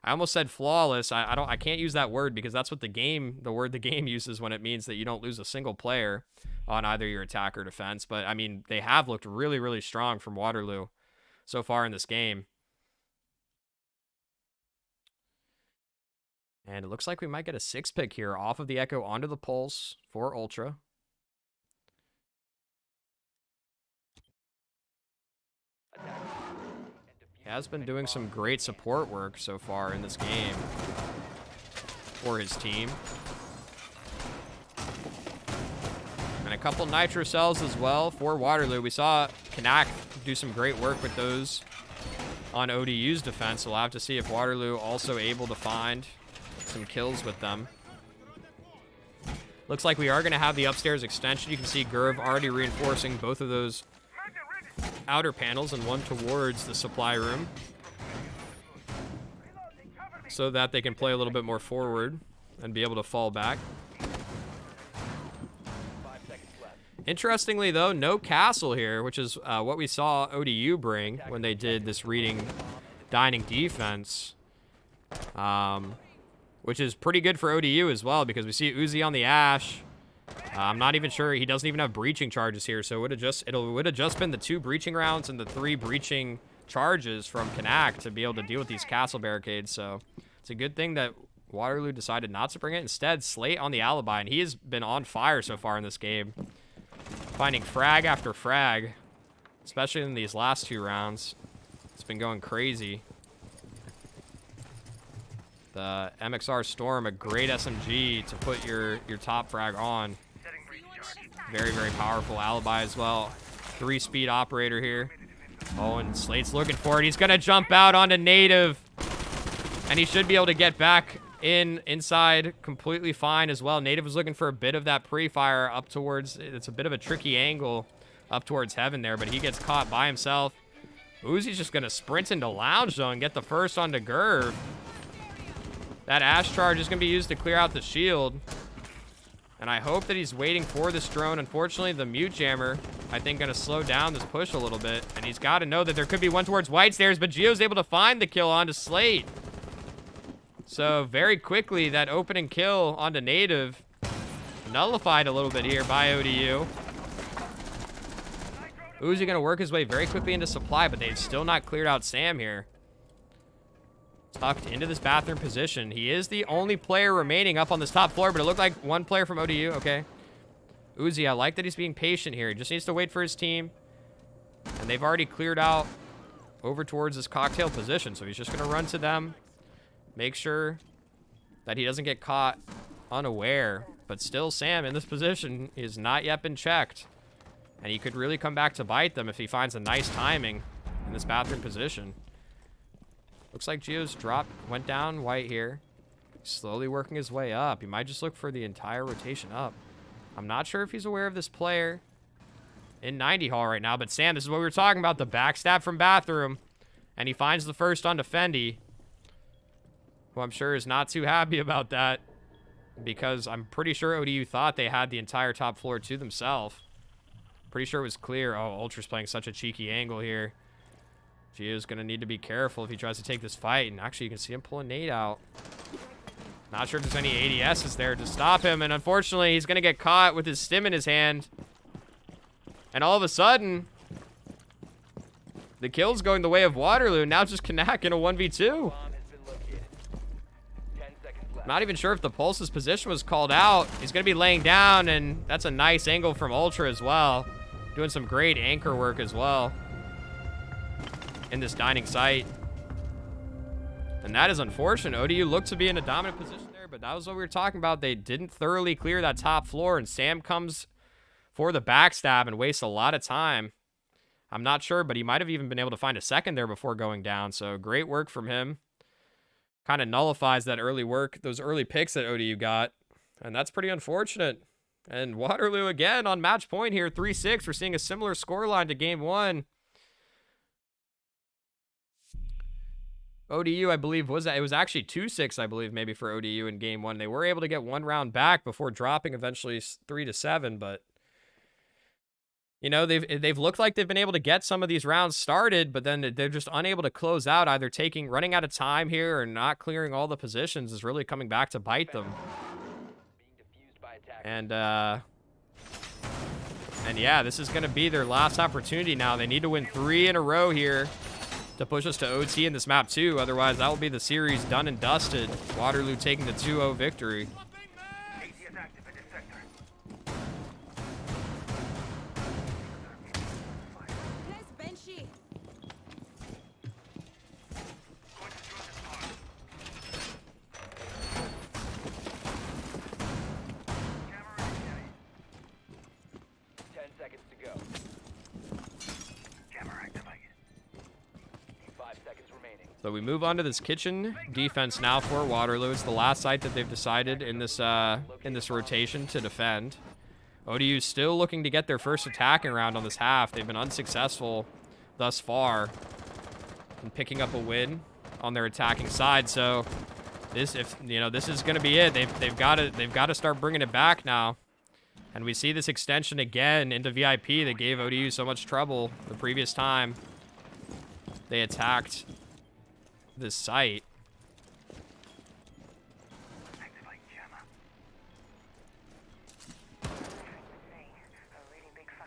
I almost said flawless. I can't use that word because that's what the word the game uses when it means that you don't lose a single player on either your attack or defense. But I mean, they have looked really, really strong from Waterloo so far in this game. And it looks like we might get a 6 pick here off of the Echo onto the Pulse for Ultra. He has been doing some great support work so far in this game for his team. And a couple nitro cells as well for Waterloo. We saw Kanak do some great work with those on ODU's defense. We'll have to see if Waterloo also able to find some kills with them. Looks like we are going to have the upstairs extension. You can see Gerv already reinforcing both of those outer panels and one towards the supply room so that they can play a little bit more forward and be able to fall back. 5 seconds left. Interestingly, though, no castle here, which is what we saw ODU bring when they did this reading dining defense, which is pretty good for ODU as well because we see Uzi on the Ash. I'm not even sure. He doesn't even have breaching charges here, so it would have just been the 2 breaching rounds and the 3 breaching charges from Kanak to be able to deal with these castle barricades. So it's a good thing that Waterloo decided not to bring it. Instead, Slate on the alibi, and he has been on fire so far in this game, finding frag after frag, especially in these last 2 rounds. It's been going crazy. The MXR Storm, a great SMG to put your top frag on. Very, very powerful alibi as well. 3-speed operator here. Oh, and Slate's looking for it. He's going to jump out onto Native. And he should be able to get back inside completely fine as well. Native was looking for a bit of that pre-fire up towards, it's a bit of a tricky angle up towards heaven there, but he gets caught by himself. Uzi's just going to sprint into lounge though and get the first onto Gerv. That Ash charge is going to be used to clear out the shield. And I hope that he's waiting for this drone. Unfortunately, the mute jammer, I think, going to slow down this push a little bit. And he's got to know that there could be one towards White Stairs, but Gio's able to find the kill onto Slate. So very quickly, that opening kill onto Native nullified a little bit here by ODU. Uzi going to work his way very quickly into supply, but they've still not cleared out Sam here. Tucked into this bathroom position. He is the only player remaining up on this top floor, but it looked like one player from ODU. Okay. Uzi, I like that he's being patient here. He just needs to wait for his team. And they've already cleared out over towards this cocktail position, so he's just going to run to them. Make sure that he doesn't get caught unaware. But still, Sam in this position is not yet been checked. And he could really come back to bite them if he finds a nice timing in this bathroom position. Looks like Gio's went down White here. Slowly working his way up. He might just look for the entire rotation up. I'm not sure if he's aware of this player in 90 Hall right now, but Sam, this is what we were talking about, the backstab from bathroom. And he finds the first onto Fendi, who I'm sure is not too happy about that because I'm pretty sure ODU thought they had the entire top floor to themselves. Pretty sure it was clear. Oh, Ultra's playing such a cheeky angle here. Gio's going to need to be careful if he tries to take this fight. And actually, you can see him pull a nade out. Not sure if there's any ADSs there to stop him. And unfortunately, he's going to get caught with his stim in his hand. And all of a sudden, the kill's going the way of Waterloo. Now just Kanak in a 1v2. Bomb has been located. 10 seconds left. Not even sure if the Pulse's position was called out. He's going to be laying down, and that's a nice angle from Ultra as well. Doing some great anchor work as well in this dining site. And that is unfortunate. ODU looked to be in a dominant position there, but that was what we were talking about. They didn't thoroughly clear that top floor, and Sam comes for the backstab and wastes a lot of time. I'm not sure, but he might have even been able to find a second there before going down. So great work from him. Kind of nullifies that early work, those early picks that ODU got. And that's pretty unfortunate. And Waterloo again on match point here, 3-6. We're seeing a similar scoreline to game one. ODU, I believe, it was actually 2-6, I believe, maybe for ODU in game one. They were able to get one round back before dropping eventually 3-7, but you know, they've looked like they've been able to get some of these rounds started, but then they're just unable to close out, either running out of time here or not clearing all the positions is really coming back to bite them. And yeah, this is going to be their last opportunity now. They need to win 3 in a row here to push us to OT in this map too. Otherwise, that will be the series done and dusted. Waterloo taking the 2-0 victory. So we move on to this kitchen defense now for Waterloo. It's the last site that they've decided in this rotation to defend. ODU still looking to get their first attacking round on this half. They've been unsuccessful thus far in picking up a win on their attacking side. So this is going to be it. They've got to start bringing it back now. And we see this extension again into VIP that gave ODU so much trouble the previous time they attacked this site.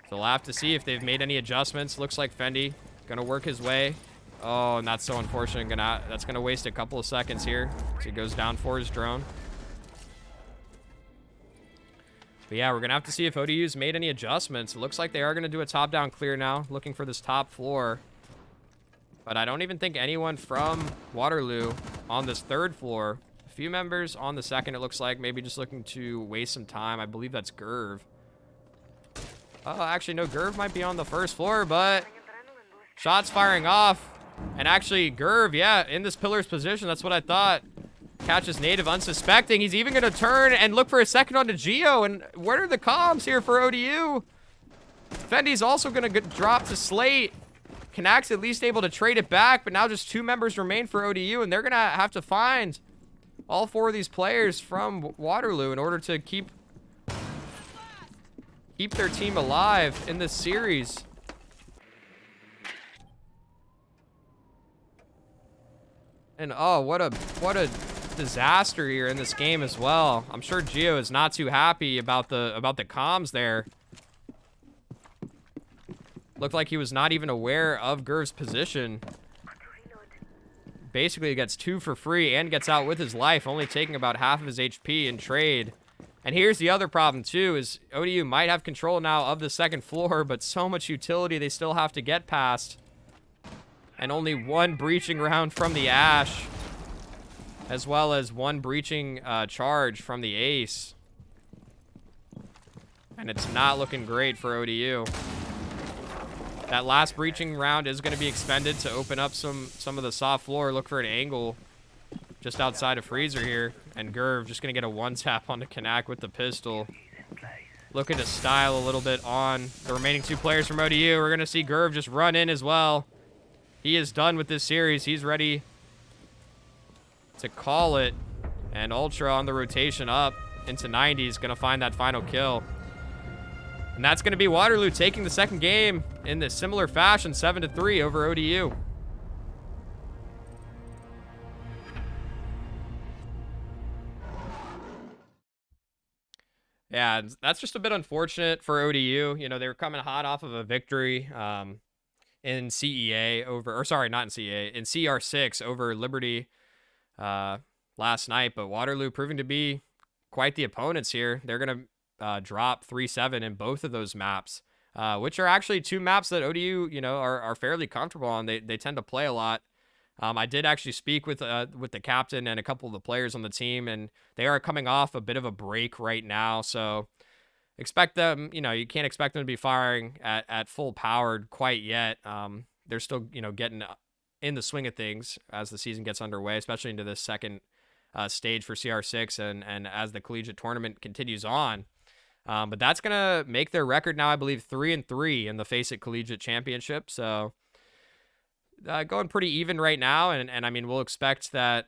So we'll have to see if they've made any adjustments. Looks like Fendi gonna work his way. Oh, and that's so unfortunate. That's gonna waste a couple of seconds here. So he goes down for his drone. But yeah, we're gonna have to see if ODU's made any adjustments. It looks like they are gonna do a top-down clear now, looking for this top floor. But I don't even think anyone from Waterloo on this third floor. A few members on the second, it looks like. Maybe just looking to waste some time. I believe that's Gerv. Oh, actually, no, Gerv might be on the first floor, but shots firing off. And actually, Gerv, yeah, in this pillar's position. That's what I thought. Catches native unsuspecting. He's even going to turn and look for a second onto Geo. And what are the comms here for ODU? Fendi's also going to drop to Slate. Knacks at least able to trade it back, but now just 2 members remain for ODU, and they're going to have to find all 4 of these players from Waterloo in order to keep their team alive in this series. And oh, what a disaster here in this game as well. I'm sure Gio is not too happy about the comms there. Looked like he was not even aware of Gerv's position. Basically gets 2 for free and gets out with his life, only taking about half of his HP in trade. And here's the other problem too, is ODU might have control now of the second floor, but so much utility they still have to get past. And only 1 breaching round from the Ash, as well as 1 breaching charge from the Ace. And it's not looking great for ODU. That last breaching round is going to be expended to open up some of the soft floor. Look for an angle just outside of Freezer here. And Gerv just going to get a 1-tap onto Kanak with the pistol. Looking to style a little bit on the remaining 2 players from ODU. We're going to see Gerv just run in as well. He is done with this series. He's ready to call it. And Ultra on the rotation up into 90 is going to find that final kill. And that's going to be Waterloo taking the second game in this similar fashion, 7-3 over ODU. Yeah, that's just a bit unfortunate for ODU. You know, they were coming hot off of a victory in CEA over, or sorry, not in CEA, in CR6 over Liberty. You last night, but Waterloo proving to be quite the opponents here. They're going to drop 3-7 in both of those maps, which are actually two maps that ODU, are fairly comfortable on. They tend to play a lot. I did actually speak with the captain and a couple of the players on the team, and they are coming off a bit of a break right now. So expect them, you can't expect them to be firing at full power quite yet. They're still, getting in the swing of things as the season gets underway, especially into this second stage for CR6 and as the collegiate tournament continues on. But that's going to make their record now, I believe, 3-3 in the FACEIT Collegiate Championship. So going pretty even right now. And I mean, we'll expect that,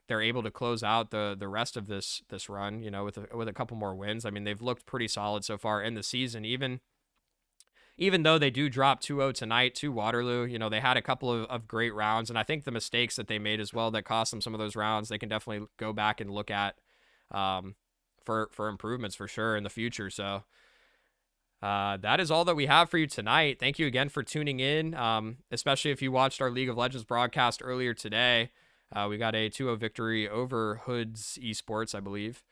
they're able to close out the rest of this run, with a couple more wins. I mean, they've looked pretty solid so far in the season, even though they do drop 2-0 tonight to Waterloo. They had a couple of great rounds, and I think the mistakes that they made as well that cost them some of those rounds, they can definitely go back and look at for improvements for sure in the future. So that is all that we have for you tonight. Thank you again for tuning in, especially if you watched our League of Legends broadcast earlier today. We got a 2-0 victory over Hoods Esports, I believe.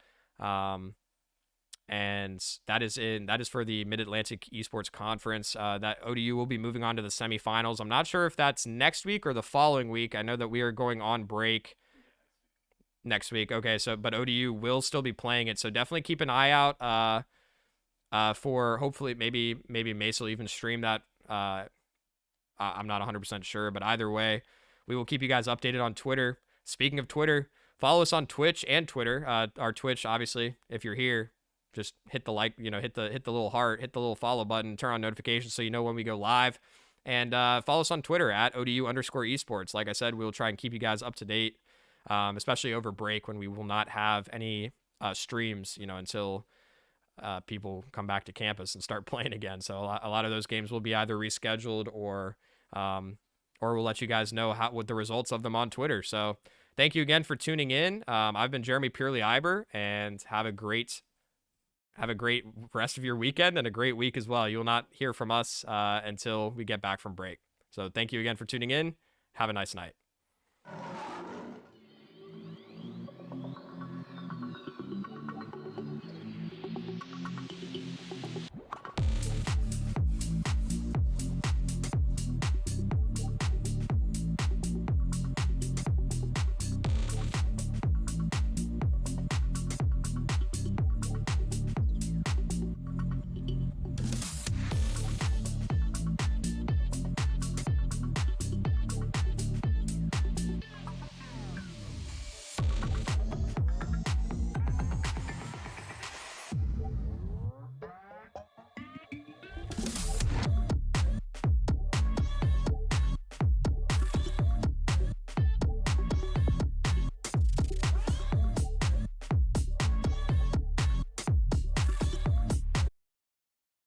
And that is for the Mid-Atlantic Esports Conference. That ODU will be moving on to the semifinals. I'm not sure if that's next week or the following week. I know that we are going on break next week. Okay, but ODU will still be playing it, so definitely keep an eye out for hopefully maybe Mace will even stream that. I'm not 100% sure, but either way, we will keep you guys updated on Twitter. Speaking of Twitter, follow us on Twitch and Twitter. Our Twitch, obviously, if you're here, just hit the like, hit the little heart, hit the little follow button, turn on notifications so you know when we go live. And follow us on Twitter at ODU_esports. Like I said, we'll try and keep you guys up to date, especially over break when we will not have any streams, until people come back to campus and start playing again. So a lot of those games will be either rescheduled or we'll let you guys know what the results of them on Twitter. So thank you again for tuning in. I've been Jeremy Purely Iber, and have a great rest of your weekend and a great week as well. You will not hear from us until we get back from break. So thank you again for tuning in. Have a nice night.